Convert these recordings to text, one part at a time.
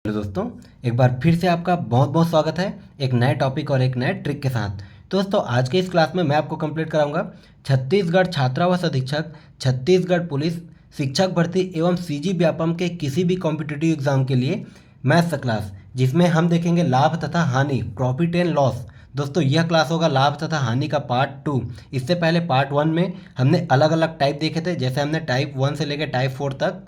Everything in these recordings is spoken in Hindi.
हेलो दोस्तों, एक बार फिर से आपका बहुत बहुत स्वागत है एक नए टॉपिक और एक नए ट्रिक के साथ। तो दोस्तों, आज के इस क्लास में मैं आपको कंप्लीट कराऊंगा छत्तीसगढ़ छात्रावास अधीक्षक, छत्तीसगढ़ पुलिस शिक्षक भर्ती एवं सीजी व्यापम के किसी भी कॉम्पिटिटिव एग्जाम के लिए मैथ्स का क्लास, जिसमें हम देखेंगे लाभ तथा हानि, प्रॉफिट एंड लॉस। दोस्तों, यह क्लास होगा लाभ तथा हानि का पार्ट 2। इससे पहले पार्ट 1 में हमने अलग अलग टाइप देखे थे, जैसे हमने टाइप 1 से लेकर टाइप 4 तक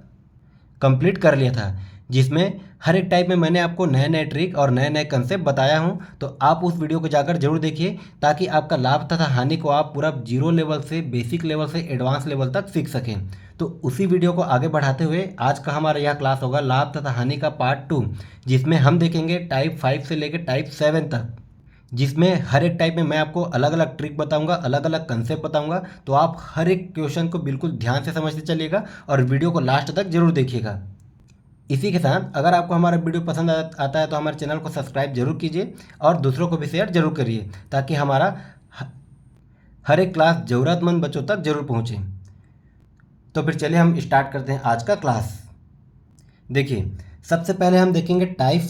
कंप्लीट कर लिया था, जिसमें हर एक टाइप में मैंने आपको नए नए ट्रिक और नए नए कंसेप्ट बताया हूं। तो आप उस वीडियो को जाकर जरूर देखिए, ताकि आपका लाभ तथा हानि को आप पूरा जीरो लेवल से, बेसिक लेवल से एडवांस लेवल तक सीख सकें। तो उसी वीडियो को आगे बढ़ाते हुए आज का हमारा यह क्लास होगा लाभ तथा हानि का पार्ट 2, जिसमें हम देखेंगे टाइप 5 से लेकर टाइप 7 तक, जिसमें हर एक टाइप में मैं आपको अलग अलग ट्रिक बताऊंगा, अलग अलग कंसेप्ट बताऊंगा। तो आप हर एक क्वेश्चन को बिल्कुल ध्यान से समझते चलिएगा और वीडियो को लास्ट तक जरूर देखिएगा। इसी के साथ अगर आपको हमारा वीडियो पसंद आता है तो हमारे चैनल को सब्सक्राइब जरूर कीजिए और दूसरों को भी शेयर जरूर करिए, ताकि हमारा हर एक क्लास ज़रूरतमंद बच्चों तक जरूर पहुँचे। तो फिर चलिए हम स्टार्ट करते हैं आज का क्लास। देखिए, सबसे पहले हम देखेंगे टाइप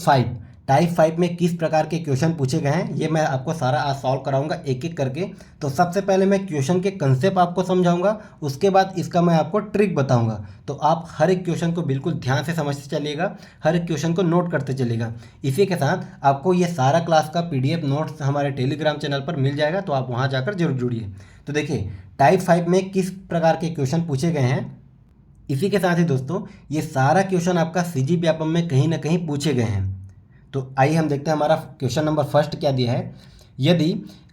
5 में किस प्रकार के क्वेश्चन पूछे गए हैं, ये मैं आपको सारा आज सॉल्व कराऊंगा एक एक करके। तो सबसे पहले मैं क्वेश्चन के कंसेप्ट आपको समझाऊंगा, उसके बाद इसका मैं आपको ट्रिक बताऊंगा। तो आप हर एक क्वेश्चन को बिल्कुल ध्यान से समझते चलिएगा, हर एक क्वेश्चन को नोट करते चलिएगा। इसी के साथ आपको ये सारा क्लास का PDF नोट्स हमारे टेलीग्राम चैनल पर मिल जाएगा, तो आप वहाँ जाकर जरूर जुड़िए। तो देखिए, टाइप 5 में किस प्रकार के क्वेश्चन पूछे गए हैं। इसी के साथ ही दोस्तों, ये सारा क्वेश्चन आपका सीजी व्यापम में कहीं ना कहीं पूछे गए हैं। तो आइए हम देखते हैं हमारा क्वेश्चन नंबर फर्स्ट क्या दिया है। यदि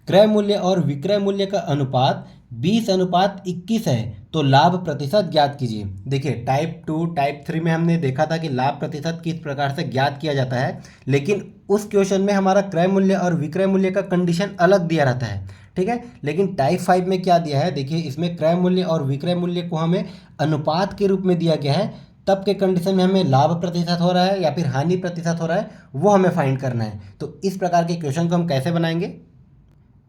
क्रय मूल्य और विक्रय मूल्य का अनुपात 20:21 है तो लाभ प्रतिशत ज्ञात कीजिए। देखिए, टाइप 2 टाइप 3 में हमने देखा था कि लाभ प्रतिशत किस प्रकार से ज्ञात किया जाता है, लेकिन उस क्वेश्चन में हमारा क्रय मूल्य और विक्रय मूल्य का कंडीशन अलग दिया रहता है, ठीक है। लेकिन टाइप 5 में क्या दिया है, देखिए, इसमें क्रय मूल्य और विक्रय मूल्य को हमें अनुपात के रूप में दिया गया है। तब के कंडीशन में हमें लाभ प्रतिशत हो रहा है या फिर हानि प्रतिशत हो रहा है, वो हमें फाइंड करना है। तो इस प्रकार के क्वेश्चन को हम कैसे बनाएंगे,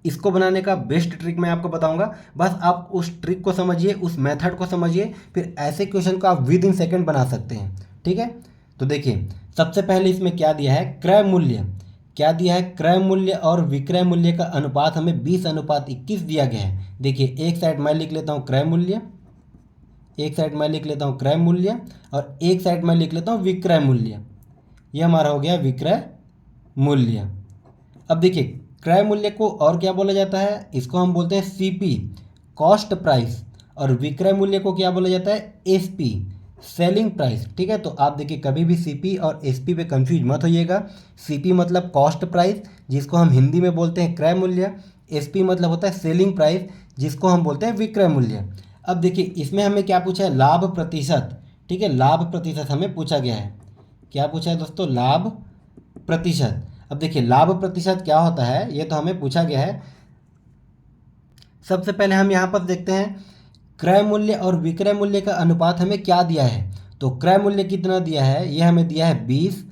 इसको बनाने का बेस्ट ट्रिक मैं आपको बताऊंगा। बस आप उस ट्रिक को समझिए, उस मेथड को समझिए, फिर ऐसे क्वेश्चन को आप विद इन सेकेंड बना सकते हैं, ठीक है। तो देखिए, सबसे पहले इसमें क्या दिया है, क्रय मूल्य। क्या दिया है, क्रय मूल्य और विक्रय मूल्य का अनुपात हमें 20:21 दिया गया है। देखिए, एक साइड मैं लिख लेता हूँ क्रय मूल्य, एक साइड मैं लिख लेता हूँ क्रय मूल्य, और एक साइड मैं लिख लेता हूँ विक्रय मूल्य। ये हमारा हो गया विक्रय मूल्य। अब देखिए, क्रय मूल्य को और क्या बोला जाता है, इसको हम बोलते हैं CP, कॉस्ट प्राइस। और विक्रय मूल्य को क्या बोला जाता है, SP, सेलिंग प्राइस, ठीक है। तो आप देखिए, कभी भी CP और SP पे कंफ्यूज मत होइएगा। CP मतलब कॉस्ट प्राइस, जिसको हम हिंदी में बोलते हैं क्रय मूल्य। SP मतलब होता है सेलिंग प्राइस, जिसको हम बोलते हैं विक्रय मूल्य। अब देखिए, इसमें हमें क्या पूछा है, लाभ प्रतिशत, ठीक है। लाभ प्रतिशत हमें पूछा गया है। क्या पूछा है दोस्तों, लाभ प्रतिशत। अब देखिए, लाभ प्रतिशत क्या होता है, ये तो हमें पूछा गया है। सबसे पहले हम यहाँ पर देखते हैं क्रय मूल्य और विक्रय मूल्य का अनुपात हमें क्या दिया है। तो क्रय मूल्य कितना दिया है, ये हमें दिया है 20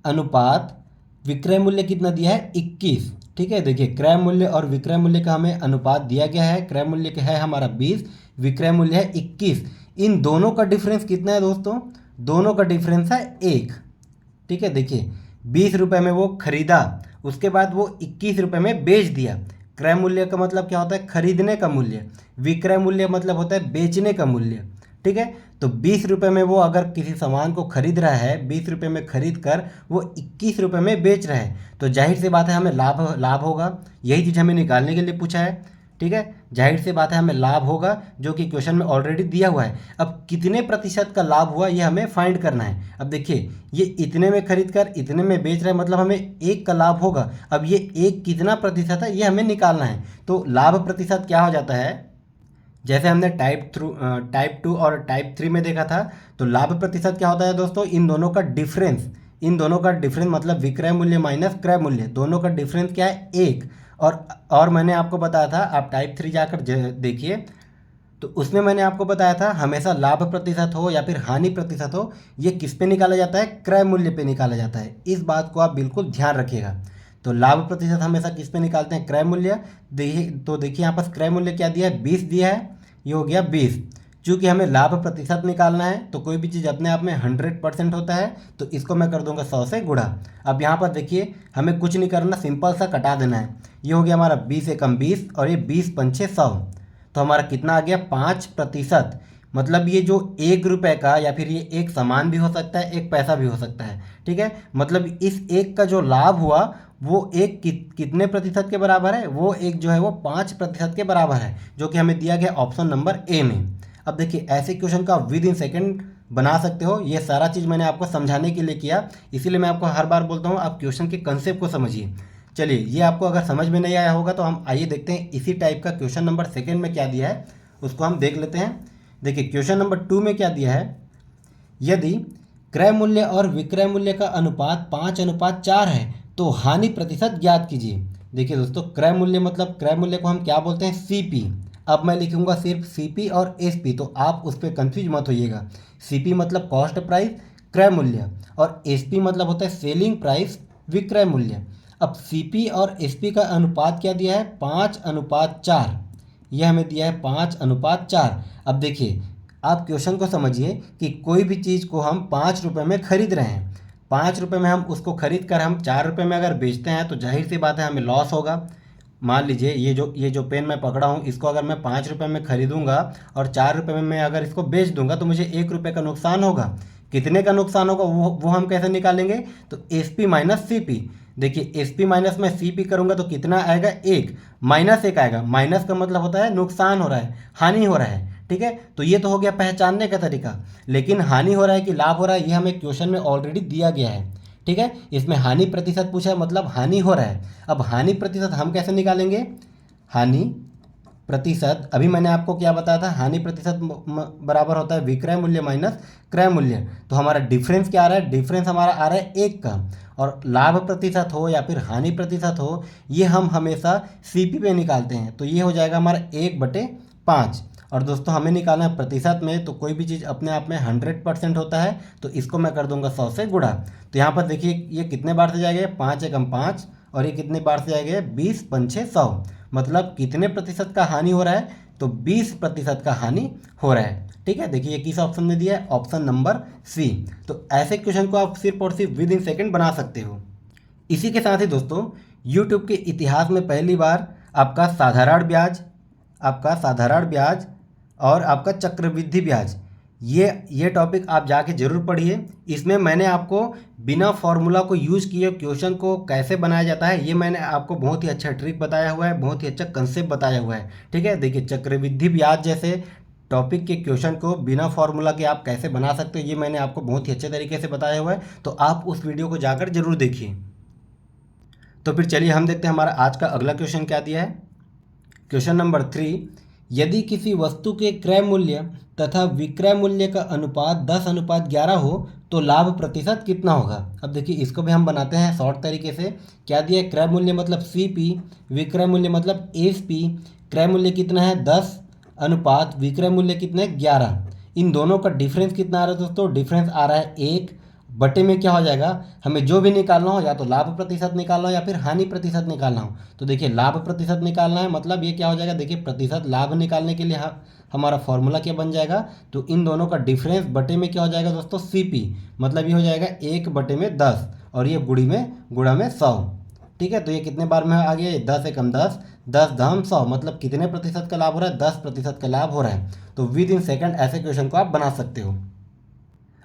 अनुपात विक्रय मूल्य कितना दिया है, 21, ठीक है। देखिए, क्रय मूल्य और विक्रय मूल्य का हमें अनुपात दिया गया है। क्रय मूल्य का है हमारा 20, विक्रय मूल्य है 21। इन दोनों का डिफरेंस कितना है दोस्तों, दोनों का डिफरेंस है 1, ठीक है। देखिए, 20 रुपये में वो खरीदा, उसके बाद वो 21 रुपये में बेच दिया। क्रय मूल्य का मतलब क्या होता है, खरीदने का मूल्य। विक्रय मूल्य मतलब होता है बेचने का मूल्य, ठीक है। तो 20 रुपये में वो अगर किसी सामान को खरीद रहा है, 20 रुपये में खरीद कर वो 21 रुपये में बेच रहा है, तो जाहिर सी बात है हमें लाभ होगा। यही चीज़ हमें निकालने के लिए पूछा है, ठीक है। जाहिर सी बात है हमें लाभ होगा, जो कि क्वेश्चन में ऑलरेडी दिया हुआ है। अब कितने प्रतिशत का लाभ हुआ, ये हमें फाइंड करना है। अब देखिए, ये इतने में खरीद कर इतने में बेच रहा है, मतलब हमें 1 का लाभ होगा। अब ये 1 कितना प्रतिशत है, ये हमें निकालना है। तो लाभ प्रतिशत क्या हो जाता है, जैसे हमने टाइप 2 और टाइप 3 में देखा था, तो लाभ प्रतिशत क्या होता है दोस्तों, इन दोनों का डिफरेंस। इन दोनों का डिफरेंस मतलब विक्रय मूल्य माइनस क्रय मूल्य, दोनों का डिफरेंस क्या है, 1। और मैंने आपको बताया था, आप टाइप 3 जाकर देखिए, तो उसमें मैंने आपको बताया था हमेशा लाभ प्रतिशत हो या फिर हानि प्रतिशत हो, ये किस पे निकाला जाता है, क्रय मूल्य पे निकाला जाता है। इस बात को आप बिल्कुल ध्यान रखिएगा। तो लाभ प्रतिशत हमेशा किस पे निकालते हैं, क्रय मूल्य। देखिए, तो देखिए यहाँ पर क्रय मूल्य क्या दिया है, 20 दिया है, ये हो गया 20। चूँकि हमें लाभ प्रतिशत निकालना है तो कोई भी चीज़ अपने आप में 100% होता है, तो इसको मैं कर दूंगा 100 से गुणा। अब यहाँ पर देखिए हमें कुछ नहीं करना, सिंपल सा कटा देना है। ये हो गया हमारा 20 एकम 20 और ये 20 पंचे 100, तो हमारा कितना आ गया 5%। मतलब ये जो 1 रुपये का, या फिर ये एक सामान भी हो सकता है, एक पैसा भी हो सकता है, ठीक है। मतलब इस एक का जो लाभ हुआ वो एक कितने प्रतिशत के बराबर है, वो एक जो है वो 5% के बराबर है, जो कि हमें दिया गया ऑप्शन नंबर ए में। अब देखिए ऐसे क्वेश्चन का विद इन सेकेंड बना सकते हो। ये सारा चीज़ मैंने आपको समझाने के लिए किया, इसीलिए मैं आपको हर बार बोलता हूँ आप क्वेश्चन के कंसेप्ट को समझिए। चलिए ये आपको अगर समझ में नहीं आया होगा तो हम आइए देखते हैं इसी टाइप का क्वेश्चन नंबर सेकेंड में क्या दिया है, उसको हम देख लेते हैं। देखिए क्वेश्चन नंबर 2 में क्या दिया है, यदि क्रय मूल्य और विक्रय मूल्य का अनुपात 5:4 है तो हानि प्रतिशत ज्ञात कीजिए। देखिए दोस्तों, क्रय मूल्य मतलब क्रय मूल्य को हम क्या बोलते हैं, सीपी। अब मैं लिखूंगा सिर्फ सीपी और एसपी, तो आप उस पर कंफ्यूज मत होइएगा। सीपी मतलब कॉस्ट प्राइस क्रय मूल्य, और एसपी मतलब होता है सेलिंग प्राइस विक्रय मूल्य। अब सीपी और एसपी का अनुपात क्या दिया है, 5:4। यह हमें दिया है 5:4। अब देखिए आप क्वेश्चन को समझिए कि कोई भी चीज़ को हम 5 रुपये में खरीद रहे हैं, 5 रुपये में हम उसको खरीद कर हम 4 रुपये में अगर बेचते हैं तो जाहिर सी बात है हमें लॉस होगा। मान लीजिए ये जो पेन मैं पकड़ा हूँ, इसको अगर मैं 5 रुपये में खरीदूंगा और 4 रुपये में मैं अगर इसको बेच दूंगा तो मुझे 1 रुपये का नुकसान होगा। कितने का नुकसान होगा वो हम कैसे निकालेंगे, तो S P minus C P. देखिए एस पी माइनस में सी पी करूँगा तो कितना आएगा, 1 माइनस 1 आएगा। माइनस का मतलब होता है नुकसान हो रहा है, हानि हो रहा है, ठीक है। तो ये तो हो गया पहचानने का तरीका, लेकिन हानि हो रहा है कि लाभ हो रहा है ये हमें क्वेश्चन में ऑलरेडी दिया गया है, ठीक है। इसमें हानि प्रतिशत पूछा है, मतलब हानि हो रहा है। अब हानि प्रतिशत हम कैसे निकालेंगे, हानि प्रतिशत अभी मैंने आपको क्या बताया था, हानि प्रतिशत बराबर होता है विक्रय मूल्य माइनस क्रय मूल्य। तो हमारा डिफरेंस क्या आ रहा है, डिफरेंस हमारा आ रहा है 1 का। और लाभ प्रतिशत हो या फिर हानि प्रतिशत हो, ये हम हमेशा सीपी पे निकालते हैं, तो ये हो जाएगा हमारा 1/5। और दोस्तों हमें निकालना है प्रतिशत में, तो कोई भी चीज़ अपने आप में 100% होता है, तो इसको मैं कर दूंगा 100 से गुणा। तो यहाँ पर देखिए ये कितने बार से जाएगा, 5 एकम 5, और ये कितने बार से जाएगा, 20 पंचे 100। मतलब कितने प्रतिशत का हानि हो रहा है, तो 20% का हानि हो रहा है, ठीक है। देखिए ये किस ऑप्शन में दिया है, ऑप्शन नंबर सी। तो ऐसे क्वेश्चन को आप सिर्फ और सिर्फ विद इन सेकेंड बना सकते हो। इसी के साथ ही दोस्तों यूट्यूब के इतिहास में पहली बार आपका साधारण ब्याज और आपका चक्रवृद्धि ब्याज, ये टॉपिक आप जाके ज़रूर पढ़िए। इसमें मैंने आपको बिना फॉर्मूला को यूज़ किए क्वेश्चन को कैसे बनाया जाता है, ये मैंने आपको बहुत ही अच्छा ट्रिक बताया हुआ है, बहुत ही अच्छा कंसेप्ट बताया हुआ है, ठीक है। देखिए चक्रवृद्धि ब्याज जैसे टॉपिक के क्वेश्चन को बिना फॉर्मूला के आप कैसे बना सकते हो, ये मैंने आपको बहुत ही अच्छे तरीके से बताया हुआ है, तो आप उस वीडियो को जाकर जरूर देखिए। तो फिर चलिए हम देखते हैं हमारा आज का अगला क्वेश्चन क्या दिया है। क्वेश्चन नंबर 3, यदि किसी वस्तु के क्रय मूल्य तथा विक्रय मूल्य का अनुपात 10:11 हो तो लाभ प्रतिशत कितना होगा। अब देखिए इसको भी हम बनाते हैं शॉर्ट तरीके से। क्या दिया है, क्रय मूल्य मतलब सी पी, विक्रय मूल्य मतलब एस पी। क्रय मूल्य कितना है 10 अनुपात विक्रय मूल्य कितना है 11। इन दोनों का डिफरेंस कितना आ रहा है दोस्तों, डिफरेंस आ रहा है 1 बटे में क्या हो जाएगा, हमें जो भी निकालना हो, या तो लाभ प्रतिशत निकालना हो या फिर हानि प्रतिशत निकालना हो। तो देखिए लाभ प्रतिशत निकालना है, मतलब ये क्या हो जाएगा, देखिए प्रतिशत लाभ निकालने के लिए हमारा फॉर्मूला क्या बन जाएगा, तो इन दोनों का डिफरेंस बटे में क्या हो जाएगा दोस्तों, सीपी। मतलब ये हो जाएगा 1/10, और ये गुणा में 100, ठीक है। तो ये कितने बार में आ गया, 10 एकम 10, 10×100, मतलब कितने प्रतिशत का लाभ हो रहा है, 10% का लाभ हो रहा है। तो विद इन सेकेंड ऐसे क्वेश्चन को आप बना सकते हो।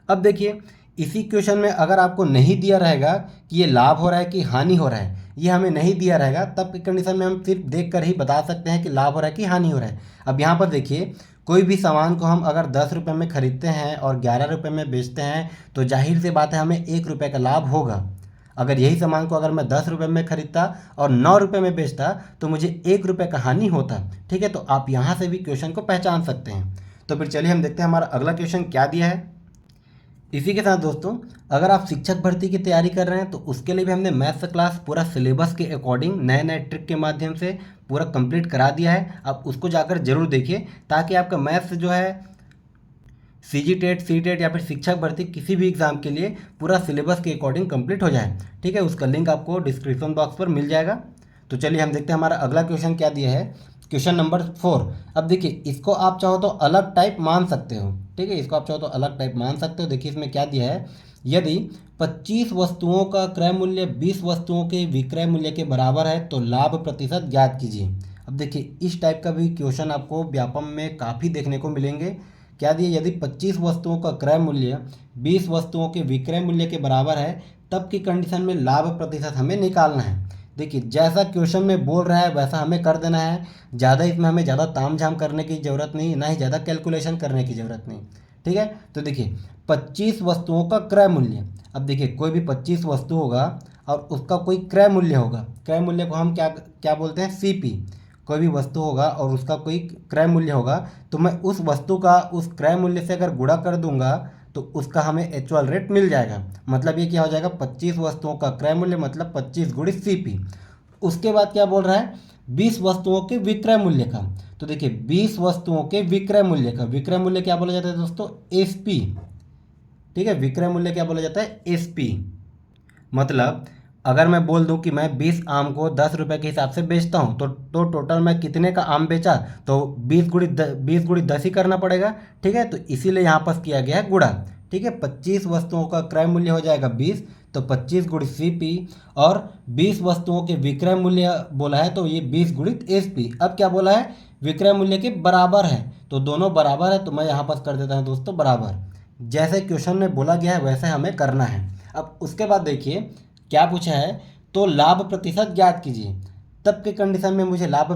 अब देखिए इसी क्वेश्चन में अगर आपको नहीं दिया रहेगा कि ये लाभ हो रहा है कि हानि हो रहा है, ये हमें नहीं दिया रहेगा, तब की कंडीशन में हम सिर्फ देख कर ही बता सकते हैं कि लाभ हो रहा है कि हानि हो रहा है। अब यहाँ पर देखिए कोई भी सामान को हम अगर 10 रुपये में खरीदते हैं और 11 रुपये में बेचते हैं, तो जाहिर सी बात है हमें 1 रुपये का लाभ होगा। अगर यही सामान को अगर मैं 10 रुपये में खरीदता और 9 रुपये में बेचता तो मुझे 1 रुपये का हानि होता, ठीक है। तो आप यहाँ से भी क्वेश्चन को पहचान सकते हैं। तो फिर चलिए हम देखते हैं हमारा अगला क्वेश्चन क्या दिया है। इसी के साथ दोस्तों अगर आप शिक्षक भर्ती की तैयारी कर रहे हैं तो उसके लिए भी हमने मैथ्स क्लास पूरा सिलेबस के अकॉर्डिंग नए नए ट्रिक के माध्यम से पूरा कंप्लीट करा दिया है। आप उसको जाकर जरूर देखिए, ताकि आपका मैथ्स जो है सीजी टेट, सी टेट या फिर शिक्षक भर्ती किसी भी एग्ज़ाम के लिए पूरा सिलेबस के अकॉर्डिंग कंप्लीट हो जाए, ठीक है। उसका लिंक आपको डिस्क्रिप्शन बॉक्स पर मिल जाएगा। तो चलिए हम देखते हैं हमारा अगला क्वेश्चन क्या दिया है। Question number 4। अब देखिए इसको आप चाहो तो अलग टाइप मान सकते हो, ठीक है, इसको आप चाहो तो अलग टाइप मान सकते हो। देखिए इसमें क्या दिया है, यदि 25 वस्तुओं का क्रय मूल्य 20 वस्तुओं के विक्रय मूल्य के बराबर है तो लाभ प्रतिशत ज्ञात कीजिए। अब देखिए इस टाइप का भी क्वेश्चन आपको व्यापम में काफ़ी देखने को मिलेंगे। क्या दिए, यदि 25 वस्तुओं का क्रय मूल्य 20 वस्तुओं के विक्रय मूल्य के बराबर है तब की कंडीशन में लाभ प्रतिशत हमें निकालना है। देखिए जैसा क्वेश्चन में बोल रहा है वैसा हमें कर देना है। ज़्यादा इसमें हमें ज़्यादा तामझाम करने की ज़रूरत नहीं, ना ही ज़्यादा कैलकुलेशन करने की ज़रूरत नहीं, ठीक है। तो देखिए 25 वस्तुओं का क्रय मूल्य, अब देखिए कोई भी 25 वस्तु होगा और उसका कोई क्रय मूल्य होगा, क्रय मूल्य को हम क्या क्या बोलते हैं, सीपी। कोई भी वस्तु होगा और उसका कोई क्रय मूल्य होगा तो मैं उस वस्तु का उस क्रय मूल्य से अगर गुणा कर दूंगा तो उसका हमें एक्चुअल रेट मिल जाएगा। मतलब ये क्या हो जाएगा, 25 वस्तुओं का क्रय मूल्य मतलब 25 गुणित सीपी। उसके बाद क्या बोल रहा है, 20 वस्तुओं के विक्रय मूल्य का। तो देखिए 20 वस्तुओं के विक्रय मूल्य का, विक्रय मूल्य क्या बोला जाता है दोस्तों, एसपी, ठीक है। विक्रय मूल्य क्या बोला जाता है, एसपी। मतलब अगर मैं बोल दूं कि मैं 20 आम को 10 रुपये के हिसाब से बेचता हूं तो टोटल मैं कितने का आम बेचा, तो 20 गुणित 10 ही करना पड़ेगा, ठीक है। तो इसीलिए यहाँ पर किया गया है गुणा, ठीक है। 25 वस्तुओं का क्रय मूल्य हो जाएगा 20, तो 25 गुणित सीपी, और 20 वस्तुओं के विक्रय मूल्य बोला है तो ये 20 गुणित एसपी। अब क्या बोला है, विक्रय मूल्य के बराबर है, तो दोनों बराबर है तो मैं यहाँ पर कर देता हूँ दोस्तों बराबर। जैसे क्वेश्चन में बोला गया है वैसे हमें करना है। अब उसके बाद देखिए क्या पूछा है, तो लाभ प्रतिशत ज्ञात कीजिए। तब के कंडीशन में मुझे लाभ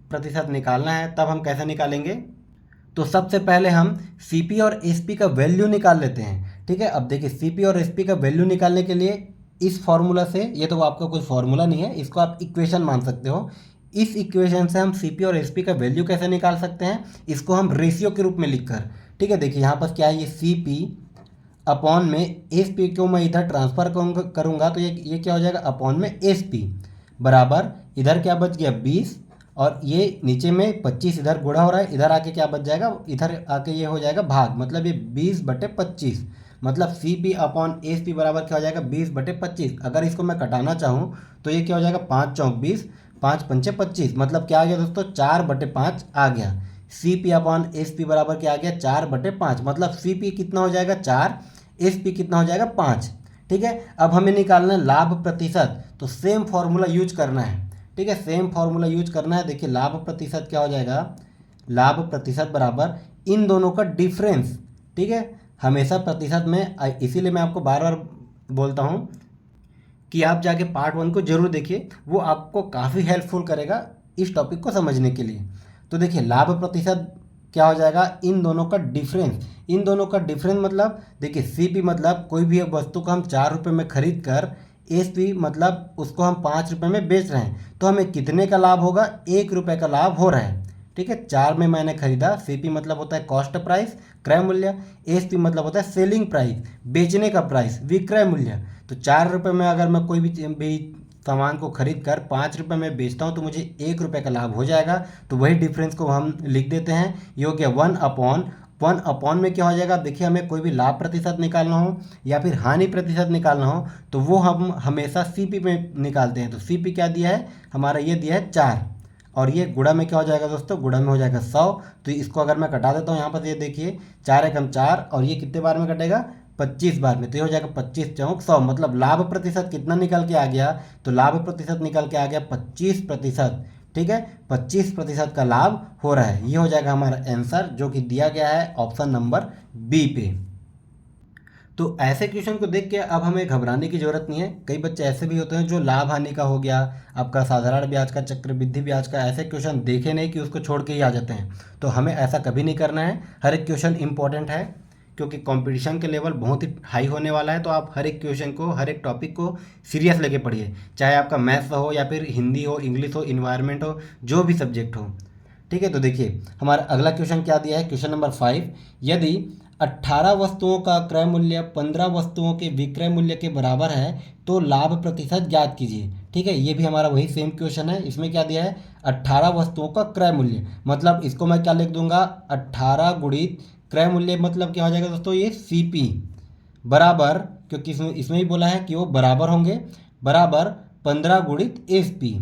प्रतिशत निकालना है, तब हम कैसे निकालेंगे, तो सबसे पहले हम सीपी और एसपी का वैल्यू निकाल लेते हैं, ठीक है। अब देखिए सीपी और एसपी का वैल्यू निकालने के लिए इस फॉर्मूला से, ये तो आपका कोई फॉर्मूला नहीं है, इसको आप इक्वेशन मान सकते हो। इस इक्वेशन से हम सीपी और एसपी का वैल्यू कैसे निकाल सकते हैं, इसको हम रेशियो के रूप में लिखकर, ठीक है। देखिए यहाँ पर क्या है, ये सीपी अपॉन में एस पी को मैं इधर ट्रांसफ़र करूँगा तो ये क्या हो जाएगा, अपॉन में एस पी बराबर, इधर क्या बच गया 20, और ये नीचे में 25 इधर गुणा हो रहा है, इधर आके क्या बच जाएगा, इधर आके ये हो जाएगा भाग, मतलब ये 20/25, मतलब C P upon S P बराबर क्या हो जाएगा 20/25। अगर इसको मैं कटाना चाहूँ तो ये क्या हो जाएगा, 5 चौक 20, 5 पंचे 25, मतलब क्या आ गया दोस्तों 4/5 आ गया। C P upon S P बराबर क्या आ गया 4/5, मतलब सी पी कितना हो जाएगा 4, एस पी कितना हो जाएगा 5, ठीक है। अब हमें निकालना है लाभ प्रतिशत, तो सेम फॉर्मूला यूज करना है, ठीक है, सेम फॉर्मूला यूज करना है। देखिए लाभ प्रतिशत क्या हो जाएगा, लाभ प्रतिशत बराबर इन दोनों का डिफरेंस, ठीक है। हमेशा प्रतिशत में, इसीलिए मैं आपको बार बार बोलता हूँ कि आप जाके पार्ट 1 को जरूर देखिए, वो आपको काफ़ी हेल्पफुल करेगा इस टॉपिक को समझने के लिए। तो देखिए लाभ प्रतिशत क्या हो जाएगा, इन दोनों का डिफरेंस, इन दोनों का डिफरेंस मतलब देखिए सीपी मतलब कोई भी वस्तु को हम 4 रुपये में खरीद कर, एसपी मतलब उसको हम 5 रुपये में बेच रहे हैं, तो हमें कितने का लाभ होगा, 1 रुपये का लाभ हो रहा है, ठीक है। 4 में मैंने खरीदा, सीपी मतलब होता है कॉस्ट प्राइस, क्रय मूल्य, एसपी मतलब होता है सेलिंग प्राइस, बेचने का प्राइस, विक्रय मूल्य। तो 4 रुपये में अगर मैं कोई भी सामान को खरीद कर 5 रुपये में बेचता हूँ तो मुझे 1 रुपये का लाभ हो जाएगा। तो वही डिफरेंस को हम लिख देते हैं, ये हो गया 1/1 में क्या हो जाएगा, देखिए हमें कोई भी लाभ प्रतिशत निकालना हो या फिर हानि प्रतिशत निकालना हो तो वो हम हमेशा सीपी में निकालते हैं। तो सीपी क्या दिया है हमारा, ये दिया है 4, और ये गुणा में क्या हो जाएगा दोस्तों, गुणा में हो जाएगा 100। तो इसको अगर मैं कटा देता हूँ यहाँ पर, ये देखिए 4 एकम 4, और ये कितने बार में कटेगा, 25 बार में, तो ये हो जाएगा 25 चौक 100। मतलब लाभ प्रतिशत कितना निकल के आ गया, तो लाभ प्रतिशत निकल के आ गया 25%, ठीक है। 25% का लाभ हो रहा है, ये हो जाएगा हमारा आंसर जो कि दिया गया है ऑप्शन नंबर बी पे। तो ऐसे क्वेश्चन को देख के अब हमें घबराने की ज़रूरत नहीं है। कई बच्चे ऐसे भी होते हैं जो लाभ हानि का हो गया, आपका साधारण ब्याज का, चक्रवृद्धि ब्याज का, ऐसे क्वेश्चन देखे नहीं कि उसको छोड़ के ही आ जाते हैं। तो हमें ऐसा कभी नहीं करना है, हर एक क्वेश्चन इंपॉर्टेंट है क्योंकि कंपटीशन के लेवल बहुत ही हाई होने वाला है। तो आप हर एक क्वेश्चन को, हर एक टॉपिक को सीरियस लेके पढ़िए, चाहे आपका मैथ्स हो या फिर हिंदी हो, इंग्लिश हो, इन्वायरमेंट हो, जो भी सब्जेक्ट हो, ठीक है। तो देखिए हमारा अगला क्वेश्चन क्या दिया है, क्वेश्चन नंबर 5, यदि 18 वस्तुओं का क्रय मूल्य 15 वस्तुओं के विक्रय मूल्य के बराबर है तो लाभ प्रतिशत ज्ञात कीजिए, ठीक है। ये भी हमारा वही सेम क्वेश्चन है। इसमें क्या दिया है, 18 वस्तुओं का क्रय मूल्य, मतलब इसको मैं क्या लिख दूंगा, 18 गुणित क्रय मूल्य, मतलब क्या हो जाएगा दोस्तों, ये सीपी बराबर, क्योंकि इसमें ही बोला है कि वो बराबर होंगे, बराबर 15 गुणित एसपी,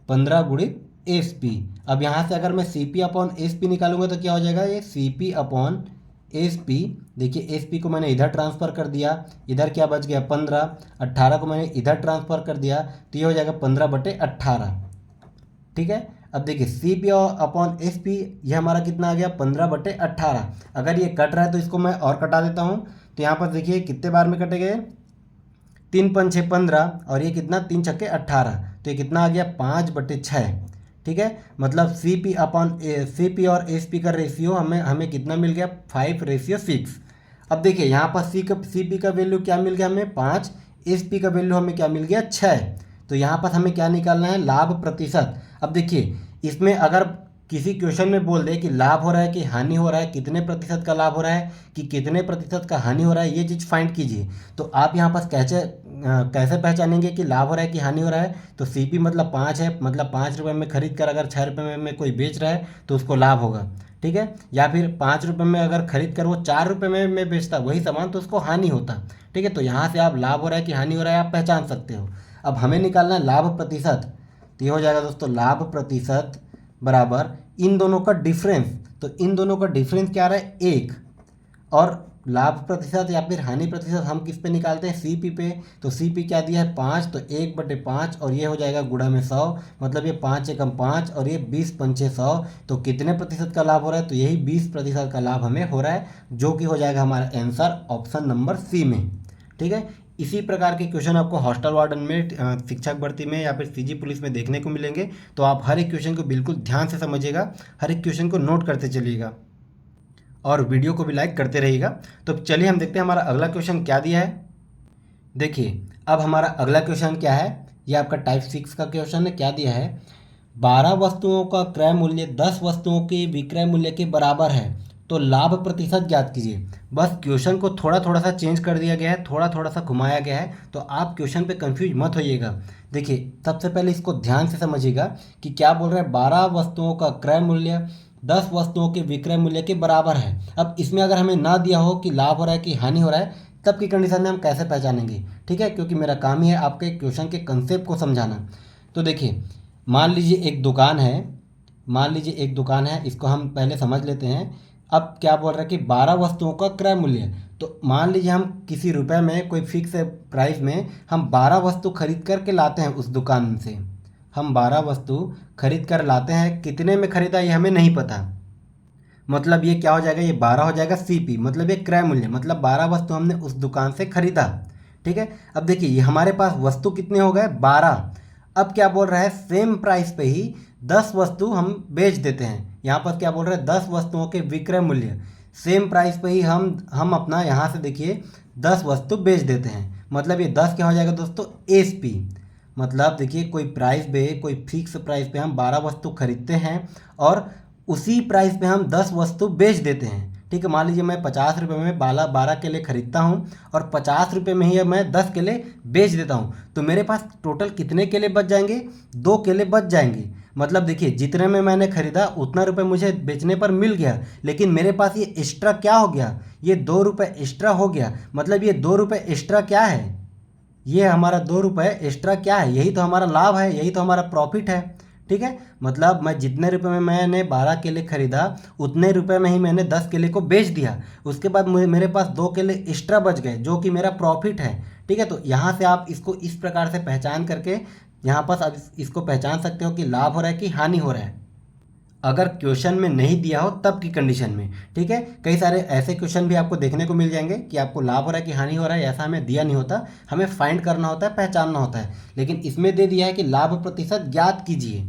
15 गुणित एस पी। अब यहाँ से अगर मैं C P upon S P निकालूंगा तो क्या हो जाएगा, ये C P upon S P. देखिए एस पी को मैंने इधर ट्रांसफ़र कर दिया, इधर क्या बच गया 15, 18 को मैंने इधर ट्रांसफ़र कर दिया तो ये हो जाएगा 15/18। ठीक है। अब देखिए C P upon S P ये हमारा कितना आ गया 15/18। अगर ये कट रहा है तो इसको मैं और कटा देता हूँ। तो यहाँ पर देखिए कितने बार में कटे गए, 3×5 = 15 और ये कितना 3×6 = 18। तो ये कितना आ गया 5/6। ठीक है। मतलब सी पी और एस पी का रेशियो हमें हमें कितना मिल गया 5:6। अब देखिए यहाँ पर सी पी का वैल्यू क्या मिल गया हमें 5, एस पी का वैल्यू हमें क्या मिल गया 6। तो यहाँ पर हमें क्या निकालना है, लाभ प्रतिशत। अब देखिए इसमें अगर किसी क्वेश्चन में बोल दे कि लाभ हो रहा है कि हानि हो रहा है, कितने प्रतिशत का लाभ हो रहा है कि कितने प्रतिशत का हानि हो रहा है, ये चीज़ फाइंड कीजिए। तो आप यहाँ पर कैसे पहचानेंगे कि लाभ हो रहा है कि हानि हो रहा है। तो सी पी मतलब 5 है, मतलब 5 रुपये में खरीद कर अगर 6 रुपये में कोई बेच रहा है तो उसको लाभ होगा। ठीक है। या फिर 5 रुपये में अगर खरीद कर वो 4 रुपये में बेचता वही सामान तो उसको हानि होता। ठीक है। तो यहाँ से आप लाभ हो रहा है कि हानि हो रहा है आप पहचान सकते हो। अब हमें निकालना है लाभ प्रतिशत। तो ये हो जाएगा दोस्तों लाभ प्रतिशत बराबर इन दोनों का डिफरेंस। तो इन दोनों का डिफरेंस क्या आ रहा है 1, और लाभ प्रतिशत या फिर हानि प्रतिशत हम किस पे निकालते हैं, सी पी पे। तो सी पी क्या दिया है 5, तो 1/5 और ये हो जाएगा गुणा में 100, मतलब ये 5 एकम 5 और ये 20×5 = 100। तो कितने प्रतिशत का लाभ हो रहा है, तो यही 20% का लाभ हमें हो रहा है, जो कि हो जाएगा हमारा आंसर ऑप्शन नंबर सी में। ठीक है। इसी प्रकार के क्वेश्चन आपको हॉस्टल वार्डन में, शिक्षक भर्ती में या फिर सीजी पुलिस में देखने को मिलेंगे। तो आप हर एक क्वेश्चन को बिल्कुल ध्यान से समझिएगा, हर एक क्वेश्चन को नोट करते चलिएगा और वीडियो को भी लाइक करते रहिएगा। तो चलिए हम देखते हैं हमारा अगला क्वेश्चन क्या दिया है। देखिए अब हमारा अगला क्वेश्चन क्या है, ये आपका टाइप 6 का क्वेश्चन है। क्या दिया है, 12 वस्तुओं का क्रय मूल्य 10 वस्तुओं के विक्रय मूल्य के बराबर है, तो लाभ प्रतिशत ज्ञात कीजिए। बस क्वेश्चन को थोड़ा थोड़ा सा चेंज कर दिया गया है, थोड़ा थोड़ा सा घुमाया गया है, तो आप क्वेश्चन पे कंफ्यूज मत होइएगा। देखिए सबसे पहले इसको ध्यान से समझिएगा कि क्या बोल रहे हैं, 12 वस्तुओं का क्रय मूल्य 10 वस्तुओं के विक्रय मूल्य के बराबर है। अब इसमें अगर हमें ना दिया हो कि लाभ हो रहा है कि हानि हो रहा है, तब की कंडीशन में हम कैसे पहचानेंगे। ठीक है, क्योंकि मेरा काम ही है आपके क्वेश्चन के कंसेप्ट को समझाना। तो देखिए मान लीजिए एक दुकान है, इसको हम पहले समझ लेते हैं। अब क्या बोल रहा है कि 12 वस्तुओं का क्रय मूल्य, तो मान लीजिए हम किसी रुपए में कोई फिक्स प्राइस में हम 12 वस्तु खरीद करके लाते हैं उस दुकान से। हम 12 वस्तु खरीद कर लाते हैं, कितने में खरीदा ये हमें नहीं पता। मतलब ये क्या हो जाएगा, ये 12 हो जाएगा सी पी, मतलब ये क्रय मूल्य, मतलब 12 वस्तु हमने उस दुकान से खरीदा। ठीक है। अब देखिए ये हमारे पास वस्तु कितने हो गए 12। अब क्या बोल रहा है, सेम प्राइस पे ही 10 वस्तु हम बेच देते हैं। यहाँ पर क्या बोल रहा है, 10 वस्तुओं के विक्रय मूल्य सेम प्राइस पे ही हम अपना यहाँ से देखिए 10 वस्तु बेच देते हैं। मतलब ये 10 क्या हो जाएगा दोस्तों एस पी। मतलब देखिए कोई फिक्स प्राइस पे हम 12 वस्तु खरीदते हैं और उसी प्राइस पे हम 10 वस्तु बेच देते हैं। ठीक है। मान लीजिए मैं 50 रुपये में 12 केले खरीदता हूँ और 50 रुपये में ही मैं 10 केले बेच देता हूँ, तो मेरे पास टोटल कितने केले बच जाएंगे, 2 केले बच जाएंगे। मतलब देखिए जितने में मैंने खरीदा उतना रुपये मुझे बेचने पर मिल गया, लेकिन मेरे पास ये एक्स्ट्रा क्या हो गया, ये 2 रुपये एक्स्ट्रा हो गया। मतलब ये 2 रुपये एक्स्ट्रा क्या है, ये हमारा 2 रुपये एक्स्ट्रा क्या है, यही तो हमारा लाभ है, यही तो हमारा प्रॉफिट है। ठीक है। मतलब मैं जितने रुपए में मैंने 12 केले खरीदा उतने रुपए में ही मैंने 10 केले को बेच दिया। उसके बाद मेरे पास 2 केले एक्स्ट्रा बच गए, जो कि मेरा प्रॉफिट है। ठीक है। तो यहाँ से आप इसको इस प्रकार से पहचान करके यहाँ पर आप इसको पहचान सकते हो कि लाभ हो रहा है कि हानि हो रहा है, अगर क्वेश्चन में नहीं दिया हो तब की कंडीशन में। ठीक है। कई सारे ऐसे क्वेश्चन भी आपको देखने को मिल जाएंगे कि आपको लाभ हो रहा है कि हानि हो रहा है, ऐसा हमें दिया नहीं होता, हमें फाइंड करना होता है, पहचानना होता है। लेकिन इसमें दे दिया है कि लाभ प्रतिशत ज्ञात कीजिए।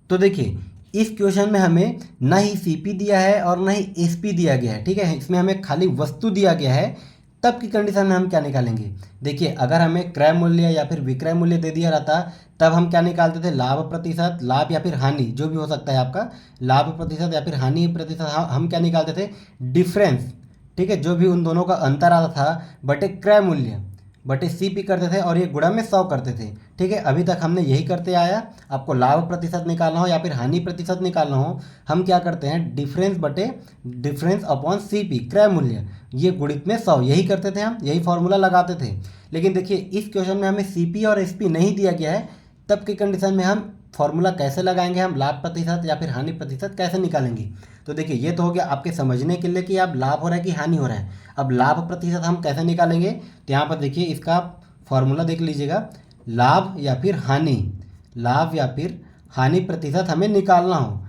तो देखिए इस क्वेश्चन में हमें ना ही सी पी दिया है और ना ही एस पी दिया गया है। ठीक है। इसमें हमें खाली वस्तु दिया गया है, तब की कंडीशन में हम क्या निकालेंगे। देखिए अगर हमें क्रय मूल्य या फिर विक्रय मूल्य दे दिया रहता तब हम क्या निकालते थे, लाभ प्रतिशत, लाभ या फिर हानि जो भी हो सकता है आपका, लाभ प्रतिशत या फिर हानि प्रतिशत हम क्या निकालते थे, डिफरेंस। ठीक है। जो भी उन दोनों का अंतर आता था बटे क्रय मूल्य बटे सी पी करते थे और ये गुणा में 100 करते थे। ठीक है। अभी तक हमने यही करते आया। आपको लाभ प्रतिशत निकालना हो या फिर हानि प्रतिशत निकालना हो, हम क्या करते हैं, डिफरेंस अपॉन सी पी क्रय मूल्य, ये गुणित में 100, यही करते थे हम, यही फॉर्मूला लगाते थे। लेकिन देखिए इस क्वेश्चन में हमें सी पी और एस पी नहीं दिया गया है, तब की कंडीशन में हम फॉर्मूला कैसे लगाएंगे, हम लाभ प्रतिशत या फिर हानि प्रतिशत कैसे निकालेंगे। तो देखिए ये तो हो गया आपके समझने के लिए कि अब लाभ हो रहा है कि हानि हो रहा है। अब लाभ प्रतिशत हम कैसे निकालेंगे, तो यहाँ पर देखिए इसका फॉर्मूला देख लीजिएगा। लाभ या फिर हानि, लाभ या फिर हानि प्रतिशत हमें निकालना हो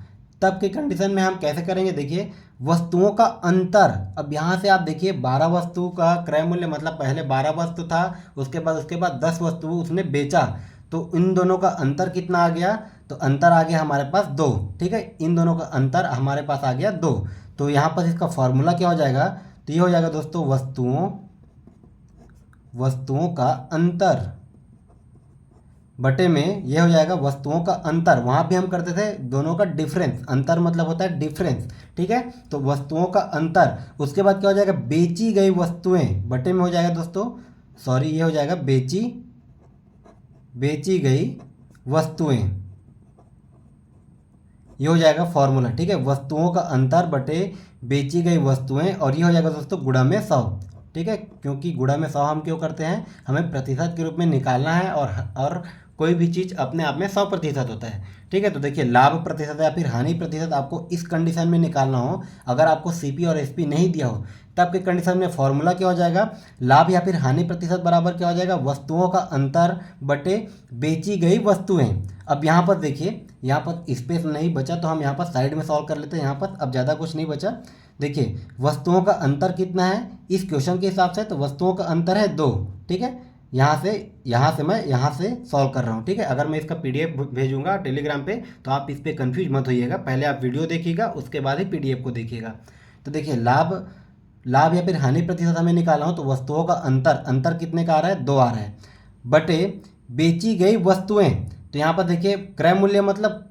तब के कंडीशन में हम कैसे करेंगे। देखिए वस्तुओं का अंतर, अब यहाँ से आप देखिए 12 वस्तु का क्रय मूल्य, मतलब पहले 12 वस्तु था, उसके बाद 10 वस्तु उसने बेचा, तो इन दोनों का अंतर कितना आ गया, तो अंतर आ गया हमारे पास 2। ठीक है, इन दोनों का अंतर हमारे पास आ गया 2। तो यहाँ पर इसका फॉर्मूला क्या हो जाएगा, तो ये हो जाएगा दोस्तों वस्तुओं का अंतर बटे में ये हो जाएगा वस्तुओं का अंतर। वहाँ भी हम करते थे दोनों का डिफरेंस, अंतर मतलब होता है डिफरेंस। ठीक है, तो वस्तुओं का अंतर, उसके बाद क्या हो जाएगा, बेची गई वस्तुएं बटे में हो जाएगा दोस्तों, सॉरी ये हो जाएगा बेची गई वस्तुएं, ये हो जाएगा फॉर्मूला। ठीक है, वस्तुओं का अंतर बटे बेची गई वस्तुएं, और ये हो जाएगा दोस्तों गुणा में 100। ठीक है, क्योंकि गुणा में 100 हम क्यों करते हैं, हमें प्रतिशत के रूप में निकालना है, और कोई भी चीज़ अपने आप में 100% होता है। ठीक है, तो देखिए लाभ प्रतिशत या फिर हानि प्रतिशत आपको इस कंडीशन में निकालना हो, अगर आपको सीपी और एसपी नहीं दिया हो तब के कंडीशन में फॉर्मूला क्या हो जाएगा, लाभ या फिर हानि प्रतिशत बराबर क्या हो जाएगा, वस्तुओं का अंतर बटे बेची गई वस्तुएं। अब यहाँ पर देखिए, यहाँ पर स्पेस नहीं बचा तो हम यहाँ पर साइड में सॉल्व कर लेते हैं। यहाँ पर अब ज़्यादा कुछ नहीं बचा। देखिए वस्तुओं का अंतर कितना है इस क्वेश्चन के हिसाब से, तो वस्तुओं का अंतर है 2। ठीक है, यहाँ से मैं यहाँ से सॉल्व कर रहा हूँ। ठीक है, अगर मैं इसका पीडीएफ भेजूंगा टेलीग्राम पे तो आप इस पर कन्फ्यूज मत होइएगा, पहले आप वीडियो देखिएगा उसके बाद ही पीडीएफ को देखिएगा। तो देखिए लाभ या फिर हानि प्रतिशत हमें निकालना हो तो वस्तुओं का अंतर कितने का आ रहा है, 2 आ रहा है, बटे बेची गई वस्तुएं। तो यहाँ पर देखिए क्रय मूल्य मतलब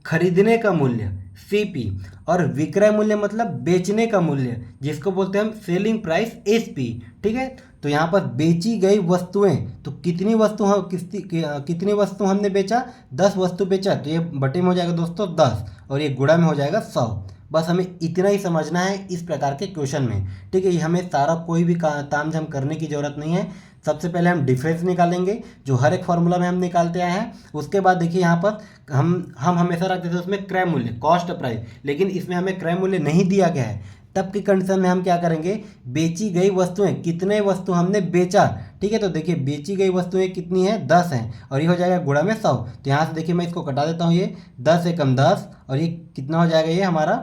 खरीदने का मूल्य सीपी, और विक्रय मूल्य मतलब बेचने का मूल्य, जिसको बोलते हैं हम सेलिंग प्राइस एसपी। ठीक है, तो यहाँ पर बेची गई वस्तुएं, तो कितनी वस्तु हमने बेचा, 10 वस्तु बेचा, तो ये बटे में हो जाएगा दोस्तों 10, और ये गुणा में हो जाएगा 100। बस हमें इतना ही समझना है इस प्रकार के क्वेश्चन में। ठीक है, ये हमें सारा कोई भी तामझाम करने की ज़रूरत नहीं है। सबसे पहले हम डिफरेंस निकालेंगे जो हर एक फार्मूला में हम निकालते आए हैं। उसके बाद देखिए यहाँ पर हम हमेशा रखते थे उसमें क्रय मूल्य, कॉस्ट प्राइस, लेकिन इसमें हमें क्रय मूल्य नहीं दिया गया है। तब की कंडीशन में हम क्या करेंगे, बेची गई वस्तुएं, कितने वस्तु हमने बेचा। ठीक है, तो देखिए बेची गई वस्तुएं कितनी हैं, 10 हैं, और ये हो जाएगा गुणा में 100। तो यहाँ से देखिए मैं इसको कटा देता हूँ, ये 10 एकम 10, और ये कितना हो जाएगा, ये हमारा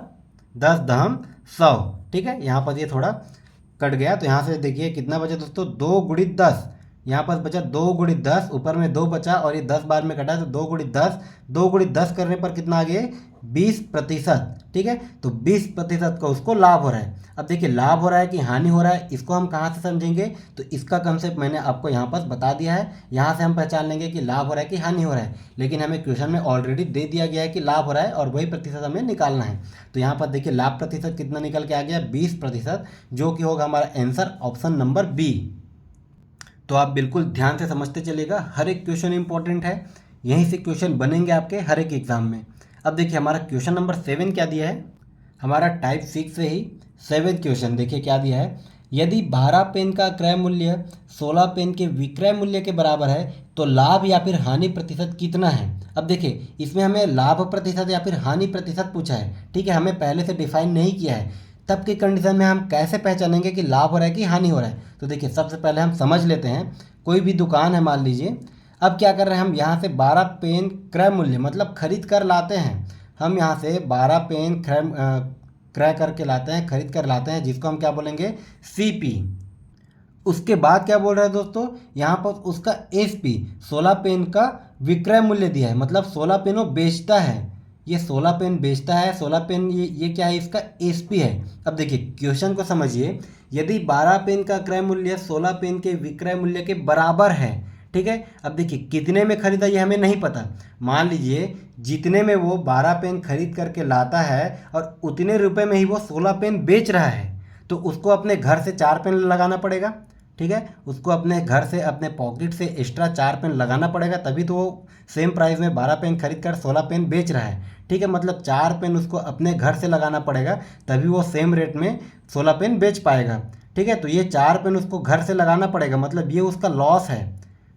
10 दहम 100। ठीक है, यहाँ पर ये थोड़ा कट गया, तो यहाँ से देखिए कितना बचा दोस्तों, 2 गुणित 10, यहाँ पर बचा 2 गुणित 10, ऊपर में 2 बचा, और ये 10 बार में कटा, तो 2 गुणित 10 करने पर कितना आ गया, 20%। ठीक है, तो 20% का उसको लाभ हो रहा है। अब देखिए लाभ हो रहा है कि हानि हो रहा है, इसको हम कहाँ से समझेंगे, तो इसका कंसेप्ट मैंने आपको यहाँ पर बता दिया है। यहाँ से हम पहचान लेंगे कि लाभ हो रहा है कि हानि हो रहा है, लेकिन हमें क्वेश्चन में ऑलरेडी दे दिया गया है कि लाभ हो रहा है और वही प्रतिशत हमें निकालना है। तो यहाँ पर देखिए लाभ प्रतिशत कितना निकल के आ गया, 20%, जो कि होगा हमारा आंसर ऑप्शन नंबर बी। तो आप बिल्कुल ध्यान से समझते चलिएगा, हर एक क्वेश्चन इंपॉर्टेंट है, यहीं से क्वेश्चन बनेंगे आपके हर एक एग्जाम में। अब देखिए हमारा क्वेश्चन नंबर 7 क्या दिया है, हमारा टाइप 6 से ही 7 क्वेश्चन देखिए क्या दिया है। यदि 12 पेन का क्रय मूल्य 16 पेन के विक्रय मूल्य के बराबर है तो लाभ या फिर हानि प्रतिशत कितना है। अब देखिए इसमें हमें लाभ प्रतिशत या फिर हानि प्रतिशत पूछा है। ठीक है, हमें पहले से डिफाइन नहीं किया है, तब की कंडीशन में हम कैसे पहचानेंगे कि लाभ हो रहा है कि हानि हो रहा है। तो देखिए सबसे पहले हम समझ लेते हैं, कोई भी दुकान है मान लीजिए, अब क्या कर रहे हैं हम, यहाँ से 12 पेन क्रय मूल्य मतलब खरीद कर लाते हैं, हम यहाँ से 12 पेन क्रय करके लाते हैं, खरीद कर लाते हैं, जिसको हम क्या बोलेंगे, सीपी। उसके बाद क्या बोल रहे हैं दोस्तों, यहाँ पर उसका एसपी 16 पेन का विक्रय मूल्य दिया है, मतलब 16 पेन वो बेचता है, ये 16 पेन बेचता है, 16 पेन ये क्या है, इसका एसपी है। अब देखिए क्वेश्चन को समझिए, यदि 12 पेन का क्रय मूल्य 16 पेन के विक्रय मूल्य के बराबर है, ठीक है, अब देखिए कितने में खरीदा ये हमें नहीं पता, मान लीजिए जितने में वो 12 पेन खरीद करके लाता है और उतने रुपए में ही वो 16 पेन बेच रहा है, तो उसको अपने घर से 4 पेन लगाना पड़ेगा। ठीक है, उसको अपने घर से अपने पॉकेट से एक्स्ट्रा 4 पेन लगाना पड़ेगा, तभी तो वो सेम प्राइस में 12 पेन खरीद कर 16 पेन बेच रहा है। ठीक है, मतलब 4 पेन उसको अपने घर से लगाना पड़ेगा, तभी वो सेम रेट में 16 पेन बेच पाएगा। ठीक है, तो ये 4 पेन उसको घर से लगाना पड़ेगा, मतलब ये उसका लॉस है।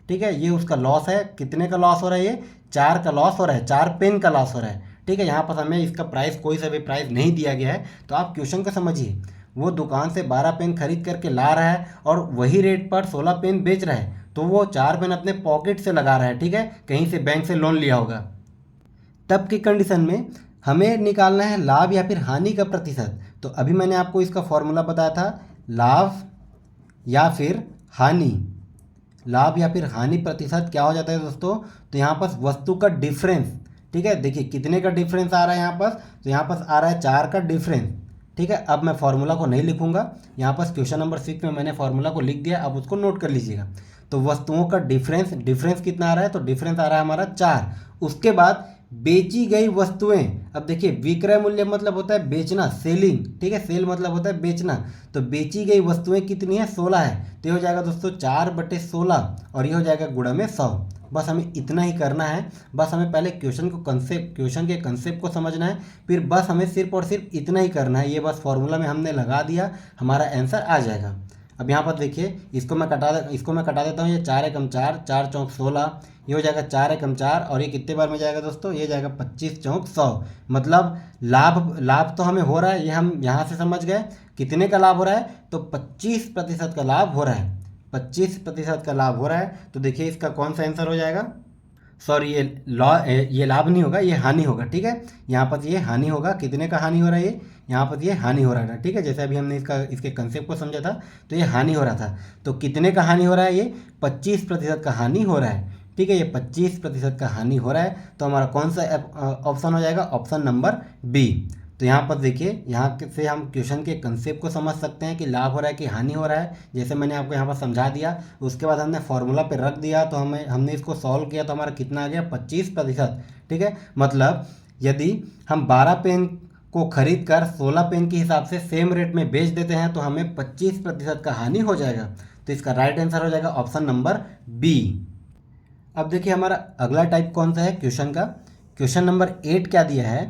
ठीक है, ये उसका लॉस है। कितने का लॉस हो रहा है? ये 4 का लॉस हो रहा है, 4 पेन का लॉस हो रहा है। ठीक है, यहाँ पर हमें इसका प्राइस, कोई सा भी प्राइस नहीं दिया गया है। तो आप क्वेश्चन को समझिए, वो दुकान से 12 पेन खरीद करके ला रहा है और वही रेट पर 16 पेन बेच रहा है, तो वो 4 पेन अपने पॉकेट से लगा रहा है। ठीक है, कहीं से बैंक से लोन लिया होगा। तब की कंडीशन में हमें निकालना है लाभ या फिर हानि का प्रतिशत। तो अभी मैंने आपको इसका फॉर्मूला बताया था, लाभ या फिर हानि। लाभ या फिर हानि प्रतिशत क्या हो जाता है दोस्तों? तो यहाँ पर वस्तु का डिफरेंस। ठीक है, देखिए कितने का डिफरेंस आ रहा है यहाँ पर? तो यहाँ पर आ रहा है 4 का डिफरेंस। ठीक है, अब मैं फार्मूला को नहीं लिखूंगा, यहाँ पर क्वेश्चन नंबर 6 में मैंने फार्मूला को लिख दिया, अब उसको नोट कर लीजिएगा। तो वस्तुओं का डिफरेंस, डिफरेंस कितना आ रहा है? तो डिफरेंस आ रहा है हमारा 4। उसके बाद बेची गई वस्तुएं। अब देखिए, विक्रय मूल्य मतलब होता है बेचना, सेलिंग। ठीक है, सेल मतलब होता है बेचना। तो बेची गई वस्तुएं कितनी है? 16 है। तो ये हो जाएगा दोस्तों 4/16 और ये हो जाएगा गुणा में 100। बस हमें इतना ही करना है। बस हमें पहले क्वेश्चन के कंसेप्ट को समझना है, फिर बस हमें सिर्फ और सिर्फ इतना ही करना है। ये बस फॉर्मूला में हमने लगा दिया, हमारा आंसर आ जाएगा। अब यहाँ पर देखिए, इसको मैं कटा देता हूँ। ये 4 एकम 4, 4 चौक 16, ये हो जाएगा 4 एकम 4 और ये कितने बार में जाएगा दोस्तों? ये जाएगा 25 चौक 100। मतलब लाभ तो हमें हो रहा है, ये हम यहाँ से समझ गए। कितने का लाभ हो रहा है? तो 25% का लाभ हो रहा है। 25% का लाभ हो रहा है। तो देखिए इसका कौन सा आंसर हो जाएगा? सॉरी, ये लाभ नहीं होगा, ये हानि होगा। ठीक है, यहाँ पर ये हानि होगा। कितने का हानि हो रहा है? ये यहाँ पर ये हानि हो रहा था। ठीक है, जैसे अभी हमने इसके कंसेप्ट को समझा था, तो ये हानि हो रहा था। तो कितने का हानि हो रहा है? ये 25% का हानि हो रहा है। ठीक है, ये 25% का हानि हो रहा है। तो हमारा कौन सा ऑप्शन हो जाएगा? Option number B. तो यहाँ पर देखिए, यहाँ से हम क्वेश्चन के कंसेप्ट को समझ सकते हैं कि लाभ हो रहा है कि हानि हो रहा है, जैसे मैंने आपको यहाँ पर समझा दिया। उसके बाद हमने फॉर्मूला पे रख दिया, तो हमने इसको सॉल्व किया, तो हमारा कितना आ गया? 25%। ठीक है, मतलब यदि हम 12 पेन को खरीद कर 16 पेन के हिसाब से सेम रेट में बेच देते हैं, तो हमें 25% का हानि हो जाएगा। तो इसका राइट आंसर हो जाएगा ऑप्शन नंबर बी। अब देखिए हमारा अगला टाइप कौन सा है क्वेश्चन का? क्वेश्चन नंबर 8 क्या दिया है?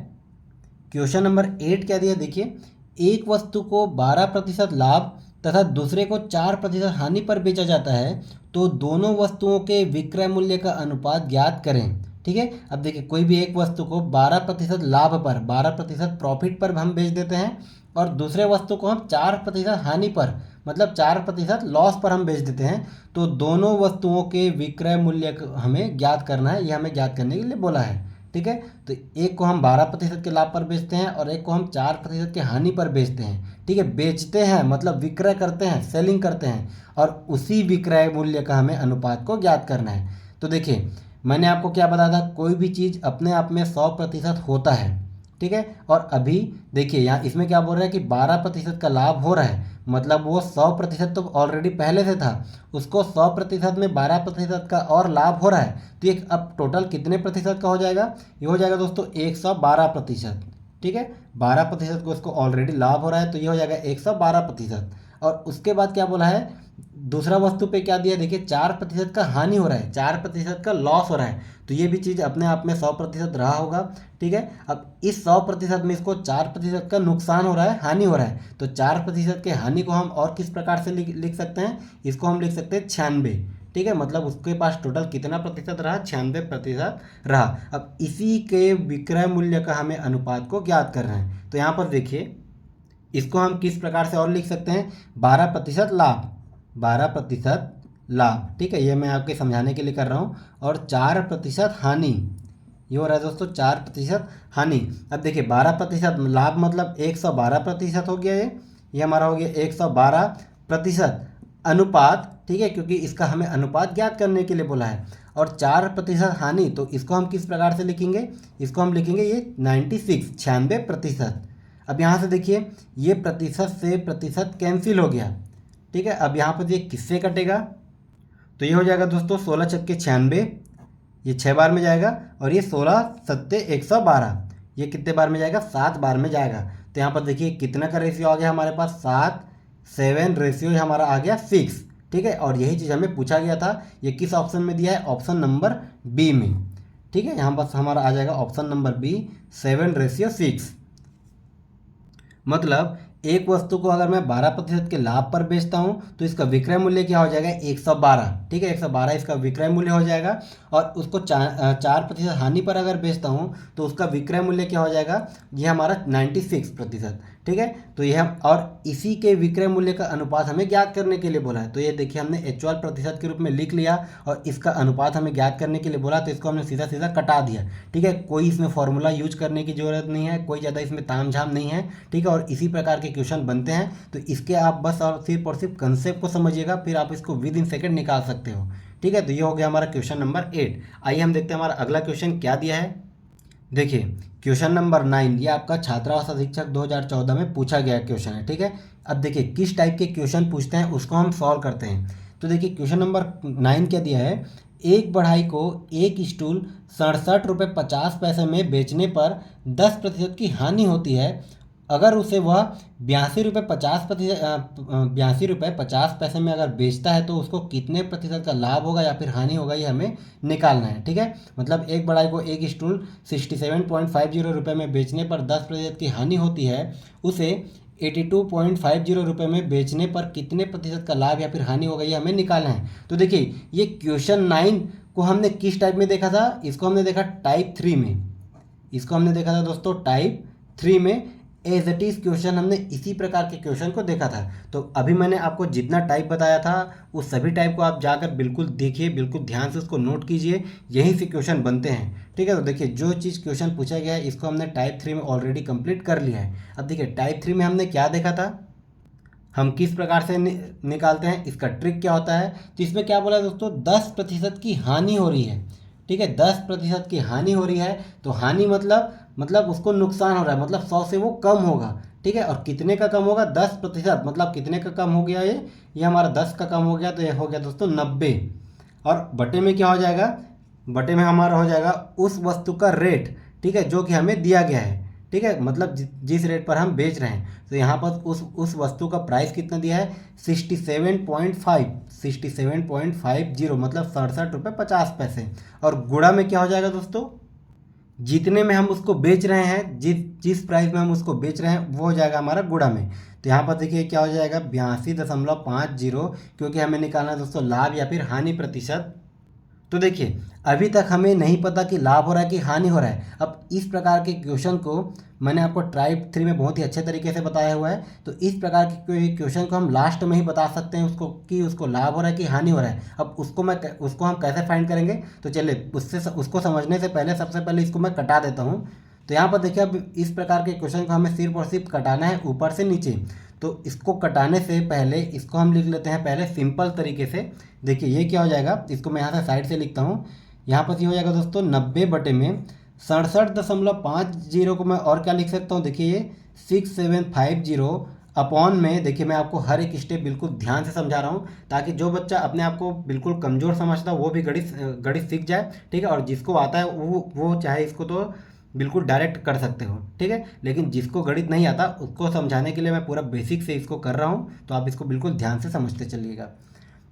क्वेश्चन नंबर 8 क्या दिया? देखिए, एक वस्तु को 12% लाभ तथा दूसरे को 4% हानि पर बेचा जाता है, तो दोनों वस्तुओं के विक्रय मूल्य का अनुपात ज्ञात करें। ठीक है, अब देखिए कोई भी एक वस्तु को 12% लाभ पर, 12% प्रॉफिट पर हम बेच देते हैं और दूसरे वस्तु को हम 4% हानि पर, मतलब 4% लॉस पर हम बेच देते हैं। तो दोनों वस्तुओं के विक्रय मूल्य हमें ज्ञात करना है, ये हमें ज्ञात करने के लिए बोला है। ठीक है, तो एक को हम 12% के लाभ पर बेचते हैं और एक को हम 4% के हानि पर बेचते हैं। ठीक है, बेचते हैं मतलब विक्रय करते हैं, सेलिंग करते हैं, और उसी विक्रय मूल्य का हमें अनुपात को ज्ञात करना है। तो देखिए मैंने आपको क्या बताया था, कोई भी चीज़ अपने आप में 100% होता है। ठीक है, और अभी देखिए यहाँ इसमें क्या बोल रहा है कि 12% का लाभ हो रहा है, मतलब वो 100% तो ऑलरेडी पहले से था, उसको 100% में 12% का और लाभ हो रहा है। तो ये अब टोटल कितने प्रतिशत का हो जाएगा? ये हो जाएगा दोस्तों 112%। ठीक है, 12% को इसको ऑलरेडी लाभ हो रहा है, तो ये हो जाएगा 112%। और उसके बाद क्या बोला है, दूसरा वस्तु पे क्या दिया? देखिए 4% का हानि हो रहा है, 4% का लॉस हो रहा है। तो ये भी चीज़ अपने आप में 100% रहा होगा। ठीक है, अब इस 100% में इसको 4% का नुकसान हो रहा है, हानि हो रहा है। तो 4% के हानि को हम और किस प्रकार से लिख सकते हैं? इसको हम लिख सकते हैं 96। ठीक है, मतलब उसके पास टोटल कितना प्रतिशत रहा? 96% रहा। अब इसी के विक्रय मूल्य का हमें अनुपात को ज्ञात करना है। तो यहाँ पर देखिए, इसको हम किस प्रकार से और लिख सकते हैं? 12% लाभ, 12% लाभ। ठीक है, ये मैं आपके समझाने के लिए कर रहा हूँ। और 4% हानि, ये हो रहा है दोस्तों 4% हानि। अब देखिए 12% लाभ मतलब 112% हो गया। ये हमारा हो गया 112% अनुपात। ठीक है, क्योंकि इसका हमें अनुपात ज्ञात करने के लिए बोला है। और 4% हानि, तो इसको हम किस प्रकार से लिखेंगे? इसको हम लिखेंगे ये 96%। अब यहाँ से देखिए, ये प्रतिशत से प्रतिशत कैंसिल हो गया। ठीक है, अब यहाँ पर ये किससे कटेगा? तो ये हो जाएगा दोस्तों 16 छक्के 96, ये 6 बार में जाएगा, और ये 16 सत्ते 112, ये कितने बार में जाएगा? 7 बार में जाएगा। तो यहाँ पर देखिए कितना का रेशियो आ गया हमारे पास? 7 रेशियो हमारा आ गया 6। ठीक है, और यही चीज़ हमें पूछा गया था। ये किस ऑप्शन में दिया है? ऑप्शन नंबर बी में। ठीक है, यहाँ पर हमारा आ जाएगा ऑप्शन नंबर बी, 7/6। मतलब एक वस्तु को अगर मैं 12% के लाभ पर बेचता हूँ तो इसका विक्रय मूल्य क्या हो जाएगा 112, ठीक है, 112 इसका विक्रय मूल्य हो जाएगा। और उसको 4% हानि पर अगर बेचता हूँ तो उसका विक्रय मूल्य क्या हो जाएगा, ये हमारा 96%, ठीक है। तो यह और इसी के विक्रय मूल्य का अनुपात हमें ज्ञात करने के लिए बोला है। तो ये देखिए हमने एचुअल प्रतिशत के रूप में लिख लिया और इसका अनुपात हमें ज्ञात करने के लिए बोला, तो इसको हमने सीधा सीधा कटा दिया, ठीक है। कोई इसमें फॉर्मूला यूज करने की ज़रूरत नहीं है, कोई ज़्यादा इसमें तामझाम नहीं है, ठीक है। और इसी प्रकार के क्वेश्चन बनते हैं, तो इसके आप बस और सिर्फ कंसेप्ट को समझिएगा, फिर आप इसको विद इन सेकेंड निकाल सकते हो, ठीक है। तो ये हो गया हमारा क्वेश्चन नंबर 8। आइए हम देखते हैं हमारा अगला क्वेश्चन क्या दिया है। देखिए क्वेश्चन नंबर 9, ये आपका छात्रावास अधीक्षक 2014 में पूछा गया क्वेश्चन है, ठीक है। अब देखिए किस टाइप के क्वेश्चन पूछते हैं उसको हम सॉल्व करते हैं। तो देखिए क्वेश्चन नंबर 9 क्या दिया है, एक बढ़ाई को एक स्टूल 67.50 रुपये में बेचने पर 10% की हानि होती है। अगर उसे वह 82 रुपये 50 पैसे में अगर बेचता है तो उसको कितने प्रतिशत का लाभ होगा या फिर हानि होगा, ये हमें निकालना है, ठीक है। मतलब एक बढ़ाई को एक स्टूल 67.50 रुपये में बेचने पर 10% की हानि होती है, उसे 82.50 रुपये में बेचने पर कितने प्रतिशत का लाभ या फिर हानि होगा, ये हमें निकालना है। तो देखिए ये क्वेश्चन 9 को हमने किस टाइप में देखा था, इसको हमने देखा टाइप 3 में, इसको हमने देखा था दोस्तों टाइप 3 में। एज इट इज़ क्वेश्चन हमने इसी प्रकार के क्वेश्चन को देखा था। तो अभी मैंने आपको जितना टाइप बताया था उस सभी टाइप को आप जाकर बिल्कुल देखिए, बिल्कुल ध्यान से उसको नोट कीजिए, यहीं से क्वेश्चन बनते हैं, ठीक है। तो देखिए जो चीज़ क्वेश्चन पूछा गया है इसको हमने टाइप 3 में ऑलरेडी कंप्लीट कर लिया है। अब देखिए टाइप 3 में हमने क्या देखा था, हम किस प्रकार से निकालते हैं, इसका ट्रिक क्या होता है। तो इसमें क्या बोला है दोस्तों, 10% की हानि हो रही है, ठीक है, 10% की हानि हो रही है। तो हानि मतलब उसको नुकसान हो रहा है, मतलब 100 से वो कम होगा, ठीक है। और कितने का कम होगा, 10%, मतलब कितने का कम हो गया, ये हमारा 10 का कम हो गया, तो ये हो गया दोस्तों 90। और बटे में क्या हो जाएगा, बटे में हमारा हो जाएगा उस वस्तु का रेट, ठीक है, जो कि हमें दिया गया है, ठीक है, मतलब जिस रेट पर हम बेच रहे हैं। तो यहाँ पर उस वस्तु का प्राइस कितना दिया है, 67.50, मतलब 67.50 रुपये। और गुणा में क्या हो जाएगा दोस्तों, जितने में हम उसको बेच रहे हैं, जिस प्राइस में हम उसको बेच रहे हैं वो हो जाएगा हमारा गुणा में। तो यहाँ पर देखिए क्या हो जाएगा 82.50, क्योंकि हमें निकालना है दोस्तों लाभ या फिर हानि प्रतिशत। तो देखिए अभी तक हमें नहीं पता कि लाभ हो रहा है कि हानि हो रहा है। अब इस प्रकार के क्वेश्चन को मैंने आपको टाइप 3 में बहुत ही अच्छे तरीके से बताया हुआ है। तो इस प्रकार के क्वेश्चन को हम लास्ट में ही बता सकते हैं उसको कि उसको लाभ हो रहा है कि हानि हो रहा है। अब उसको हम कैसे फाइंड करेंगे, तो चलिए उसको समझने से पहले सबसे पहले इसको मैं कटा देता हूँ। तो यहाँ पर देखिए अब इस प्रकार के क्वेश्चन को हमें सिर्फ और सिर्फ कटाना है ऊपर से नीचे। तो इसको कटाने से पहले इसको हम लिख लेते हैं पहले सिंपल तरीके से। देखिए ये क्या हो जाएगा, इसको मैं यहाँ से साइड से लिखता हूँ। यहाँ पर ये हो जाएगा दोस्तों 90/67.50 को मैं और क्या लिख सकता हूँ, देखिए ये 6750 अपॉन में। देखिए मैं आपको हर एक स्टेप बिल्कुल ध्यान से समझा रहा हूँ ताकि जो बच्चा अपने आप को बिल्कुल कमज़ोर समझता है वो भी गणित सीख जाए, ठीक है। और जिसको आता है वो चाहे इसको तो बिल्कुल डायरेक्ट कर सकते हो, ठीक है। लेकिन जिसको गणित नहीं आता उसको समझाने के लिए मैं पूरा बेसिक से इसको कर रहा हूँ, तो आप इसको बिल्कुल ध्यान से समझते चलिएगा।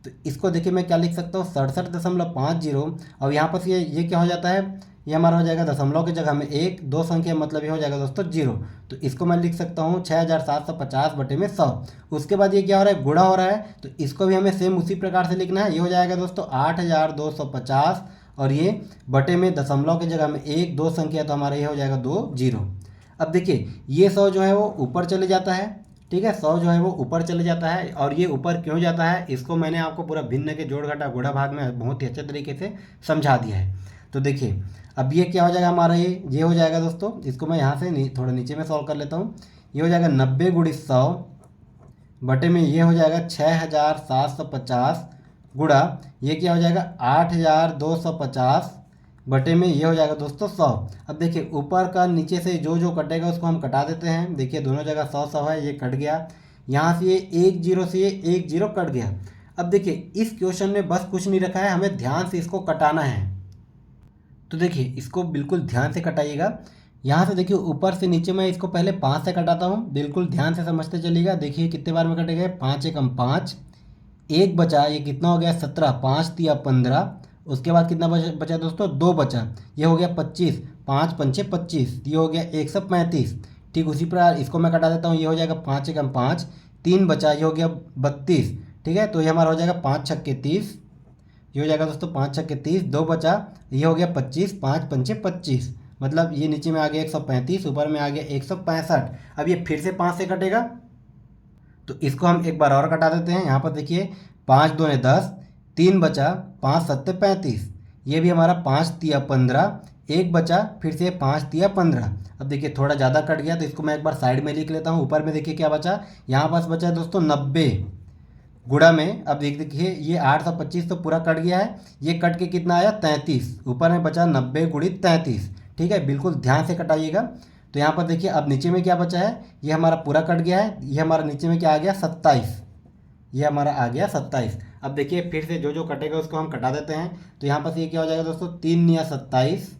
तो इसको देखिए मैं क्या लिख सकता हूँ 67.50। और यहाँ पर ये क्या हो जाता है, ये हमारा हो जाएगा दशमलव की जगह में 1, 2 संख्या, मतलब ये हो जाएगा दोस्तों 0। तो इसको मैं लिख सकता हूँ 6750/100। उसके बाद ये क्या हो रहा है, गुणा हो रहा है, तो इसको भी हमें सेम उसी प्रकार से लिखना है। ये हो जाएगा दोस्तों 8250 और ये बटे में दशमलव की जगह में 1, 2 संख्या, तो हमारा ये हो जाएगा 2 0। अब देखिए ये 100 जो है वो ऊपर चले जाता है, ठीक है, 100 जो है वो ऊपर चले जाता है। और ये ऊपर क्यों जाता है इसको मैंने आपको पूरा भिन्न के जोड़ घटा गुणा भाग में बहुत ही अच्छे तरीके से समझा दिया है। तो देखिए अब ये क्या हो जाएगा हमारा, ये हो जाएगा दोस्तों, इसको मैं यहाँ से थोड़ा नीचे में सॉल्व कर लेता हूँ। ये हो जाएगा 90 × 100 बटे में ये हो जाएगा 6750 गुणा ये क्या हो जाएगा 8250 बटे में ये हो जाएगा दोस्तों 100। अब देखिए ऊपर का नीचे से जो कटेगा उसको हम कटा देते हैं। देखिए दोनों जगह 100 है, ये कट गया, यहाँ से ये 1 0 से ये 1 0 कट गया। अब देखिए इस क्वेश्चन में बस कुछ नहीं रखा है, हमें ध्यान से इसको कटाना है। तो देखिए इसको बिल्कुल ध्यान से कटाइएगा। यहाँ से देखिए ऊपर से नीचे मैं इसको पहले 5 से कटाता हूँ, बिल्कुल ध्यान से समझते चलिएगा। देखिए कितने बार में कटे गए, 5 एकम 5, 1 बचा, ये कितना हो गया 17, 5 तिया 15। उसके बाद कितना बचा दोस्तों, 2 बचा, ये हो गया 25, 5 पंचे 25, ये हो गया 135, ठीक उसी प्रकार इसको मैं कटा देता हूँ, ये हो जाएगा 5 एकम 5, 3 बचा, ये हो गया 32। ठीक है, तो ये हमारा हो जाएगा 5 छक्के 30, ये हो जाएगा दोस्तों 5 छक्के 30, 2 बचा, ये हो गया 25, 5 पंचे 25, मतलब ये नीचे में आ गया 135, ऊपर में आ गया 165। अब ये फिर से 5 से कटेगा, तो इसको हम एक बार और कटा देते हैं। यहाँ पर देखिए 5 दूने 10, 3 बचा, 5 सत्ते 35, ये भी हमारा 5 तिया 15, एक बचा, फिर से 5 तिया 15। अब देखिए थोड़ा ज़्यादा कट गया, तो इसको मैं एक बार साइड में लिख लेता हूँ। ऊपर में देखिए क्या बचा, यहाँ पास बचा है दोस्तों 90 गुणा में। अब देखिए ये 825 तो पूरा कट गया है, ये कट के कितना आया 33, ऊपर में बचा 90 गुणित 33। ठीक है, बिल्कुल ध्यान से कटाइएगा। तो यहाँ पर देखिए अब नीचे में क्या बचा है, ये हमारा पूरा कट गया है, ये हमारा नीचे में क्या आ गया 27, ये हमारा आ गया 27। अब देखिए फिर से जो जो कटेगा उसको हम कटा देते हैं। तो यहाँ पर ये क्या हो जाएगा दोस्तों 3 या 27,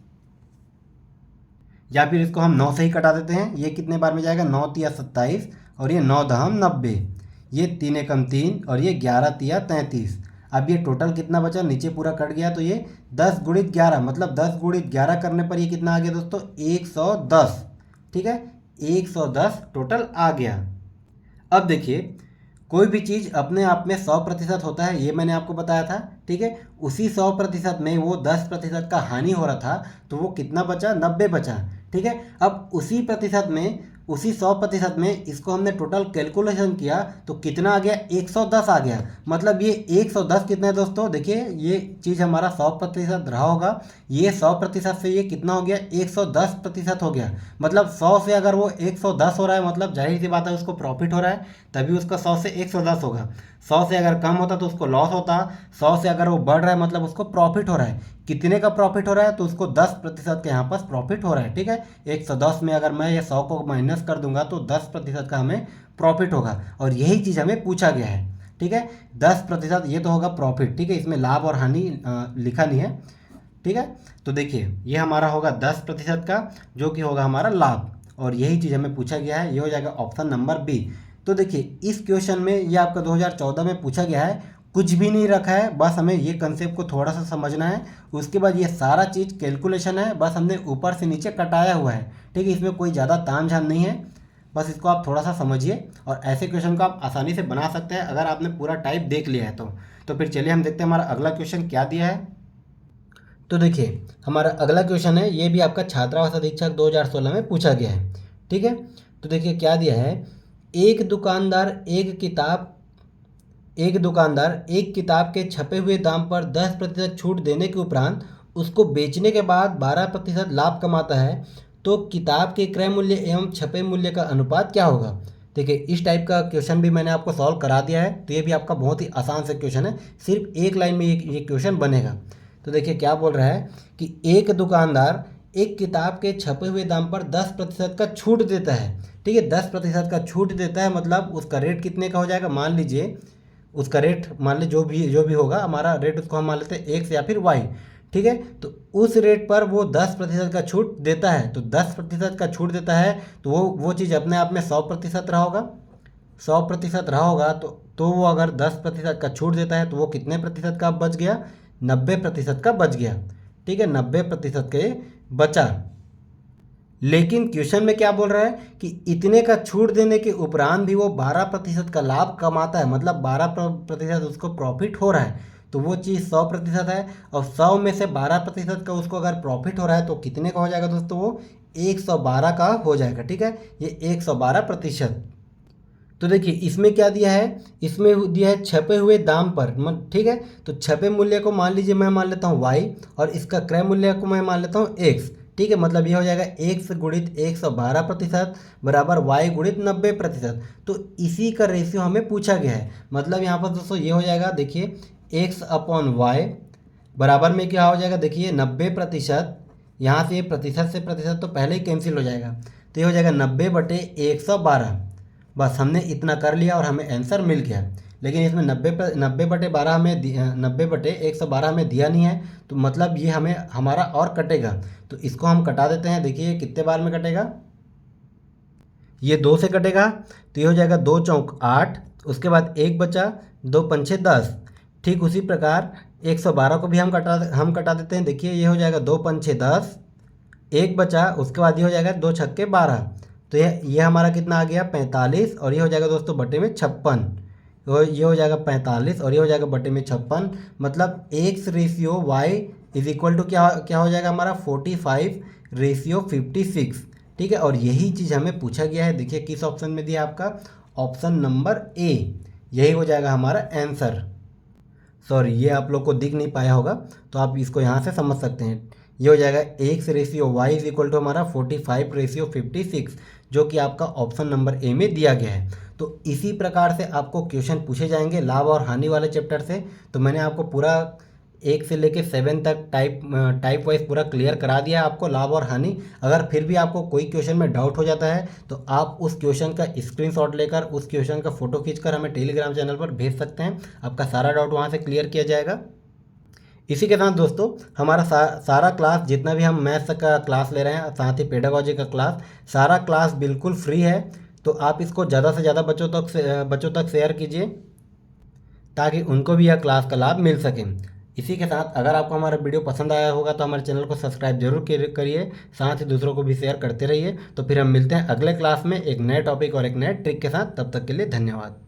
या फिर इसको हम 9 से ही कटा देते हैं। ये कितने बार में जाएगा 9 तिया 27, और ये 9 दहम 90, ये 3 एकम 3, और ये 11 तिया 33। अब ये टोटल कितना बचा, नीचे पूरा कट गया, तो ये 10 गुणित 11, मतलब 10 गुणित 11 करने पर ये कितना आ गया दोस्तों 110। ठीक है, 110 टोटल आ गया। अब देखिए कोई भी चीज़ अपने आप में 100% होता है, ये मैंने आपको बताया था। ठीक है, उसी 100% में वो 10% का हानि हो रहा था, तो वो कितना बचा 90 बचा। ठीक है, अब उसी प्रतिशत में, उसी 100% में इसको हमने टोटल कैलकुलेशन किया तो कितना आ गया 110 आ गया। मतलब ये 110 कितना है दोस्तों, देखिए ये चीज़ हमारा 100% रहा होगा, ये 100% से ये कितना हो गया 110% हो गया। मतलब 100 से अगर वो 110 हो रहा है, मतलब जाहिर सी बात है उसको प्रॉफिट हो रहा है, तभी उसका 100 से 110 होगा। 100 से अगर कम होता तो उसको लॉस होता, 100 से अगर वो बढ़ रहा है मतलब उसको प्रॉफिट हो रहा है। कितने का प्रॉफिट हो रहा है, तो उसको 10% के यहाँ पास प्रॉफिट हो रहा है। ठीक है, 110 में अगर मैं ये 100 को माइनस कर दूंगा तो 10% का हमें प्रॉफिट होगा, और यही चीज़ हमें पूछा गया है। ठीक है, 10% ये तो होगा प्रॉफिट। ठीक है, इसमें लाभ और हानि लिखा नहीं है। ठीक है, तो देखिए ये हमारा होगा 10% का, जो कि होगा हमारा लाभ, और यही चीज़ हमें पूछा गया है, ये हो जाएगा ऑप्शन नंबर बी। तो देखिए इस क्वेश्चन में ये आपका 2014 में पूछा गया है, कुछ भी नहीं रखा है, बस हमें ये कंसेप्ट को थोड़ा सा समझना है। उसके बाद ये सारा चीज़ कैलकुलेशन है, बस हमने ऊपर से नीचे कटाया हुआ है। ठीक है, इसमें कोई ज़्यादा तामझाम नहीं है, बस इसको आप थोड़ा सा समझिए, और ऐसे क्वेश्चन को आप आसानी से बना सकते हैं अगर आपने पूरा टाइप देख लिया है तो फिर चलिए हम देखते हैं हमारा अगला क्वेश्चन क्या दिया है। तो देखिए हमारा अगला क्वेश्चन है, ये भी आपका छात्रावास अधीक्षक 2016 में पूछा गया है। ठीक है, तो देखिए क्या दिया है, एक दुकानदार एक किताब के छपे हुए दाम पर 10% छूट देने के उपरांत उसको बेचने के बाद 12% लाभ कमाता है, तो किताब के क्रय मूल्य एवं छपे मूल्य का अनुपात क्या होगा। देखिए इस टाइप का क्वेश्चन भी मैंने आपको सॉल्व करा दिया है, तो ये भी आपका बहुत ही आसान से क्वेश्चन है, सिर्फ एक लाइन में ये क्वेश्चन बनेगा। तो देखिए क्या बोल रहा है कि एक दुकानदार एक किताब के छपे हुए दाम पर 10% का छूट देता है। ठीक है, 10% का छूट देता है, मतलब उसका रेट कितने का हो जाएगा, मान लीजिए उसका रेट, मान ली जो भी होगा हमारा रेट, उसको हम मान लेते हैं एक्स या फिर वाई। ठीक है, तो उस रेट पर वो 10% का छूट देता है, तो 10% का छूट देता है, तो वो चीज़ अपने आप में 100% रहा होगा, 100% रहा होगा, तो वो अगर 10% का छूट देता है तो वो कितने प्रतिशत का बच गया, 90% का बच गया। ठीक है, 90% के बचा। लेकिन क्वेश्चन में क्या बोल रहा है कि इतने का छूट देने के उपरांत भी वो 12% का लाभ कमाता है, मतलब 12% उसको प्रॉफिट हो रहा है, तो वो चीज़ 100% है, और 100 में से 12% का उसको अगर प्रॉफिट हो रहा है तो कितने का हो जाएगा दोस्तों, वो 112 का हो जाएगा। ठीक है, ये 112%। तो देखिए इसमें क्या दिया है, इसमें दिया है छपे हुए दाम पर। ठीक है, तो छपे मूल्य को मान लीजिए मैं मान लेता हूँ y, और इसका क्रय मूल्य को मैं मान लेता हूँ x। ठीक है, मतलब ये हो जाएगा x गुणित 112% बराबर y गुणित 90%। तो इसी का रेशियो हमें पूछा गया है, मतलब यहाँ पर दोस्तों ये हो जाएगा, देखिए x अपॉन वाई बराबर में क्या हो जाएगा, देखिए 90%, यहाँ से प्रतिशत से प्रतिशत तो पहले ही कैंसिल हो जाएगा, तो ये हो जाएगा 90/112। बस हमने इतना कर लिया और हमें आंसर मिल गया। लेकिन इसमें 90/12 हमें 90/112 हमें दिया नहीं है, तो मतलब ये हमें हमारा और कटेगा, तो इसको हम कटा देते हैं। देखिए कितने बार में कटेगा, ये 2 से कटेगा, तो ये हो जाएगा 2 चौक 8, उसके बाद 1 बचा, 2 पंछे 10। ठीक उसी प्रकार 112 को भी हम कटा देते हैं। देखिए ये हो जाएगा 2 पंछे 10, 1 बचा, उसके बाद ये हो जाएगा 2 छक्के 12, तो ये हमारा कितना आ गया 45 और ये हो जाएगा दोस्तों बटे में 56। तो ये हो जाएगा 45 और ये हो जाएगा बटे में 56, मतलब X ratio Y is equal to क्या क्या हो जाएगा हमारा 45:56। ठीक है, और यही चीज़ हमें पूछा गया है। देखिए किस ऑप्शन में दिया आपका, ऑप्शन नंबर ए, यही हो जाएगा हमारा आंसर। सॉरी, ये आप लोग को दिख नहीं पाया होगा, तो आप इसको यहाँ से समझ सकते हैं। ये हो जाएगा X ratio Y is equal to हमारा 45:56, जो कि आपका ऑप्शन नंबर ए में दिया गया है। तो इसी प्रकार से आपको क्वेश्चन पूछे जाएंगे लाभ और हानि वाले चैप्टर से। तो मैंने आपको पूरा 1 से लेके 7 तक टाइप वाइज पूरा क्लियर करा दिया है आपको, लाभ और हानि। अगर फिर भी आपको कोई क्वेश्चन में डाउट हो जाता है तो आप उस क्वेश्चन का स्क्रीनशॉट लेकर, उस क्वेश्चन का फोटो खींचकर हमें टेलीग्राम चैनल पर भेज सकते हैं। आपका सारा डाउट वहाँ से क्लियर किया जाएगा। इसी के साथ दोस्तों हमारा सारा क्लास, जितना भी हम मैथ्स का क्लास ले रहे हैं, साथ ही पेडागोजी का क्लास, सारा क्लास बिल्कुल फ्री है। तो आप इसको ज़्यादा से ज़्यादा बच्चों तक शेयर कीजिए, ताकि उनको भी यह क्लास का लाभ मिल सके। इसी के साथ अगर आपको हमारा वीडियो पसंद आया होगा तो हमारे चैनल को सब्सक्राइब जरूर करिए, साथ ही दूसरों को भी शेयर करते रहिए। तो फिर हम मिलते हैं अगले क्लास में एक नए टॉपिक और एक नए ट्रिक के साथ। तब तक के लिए धन्यवाद।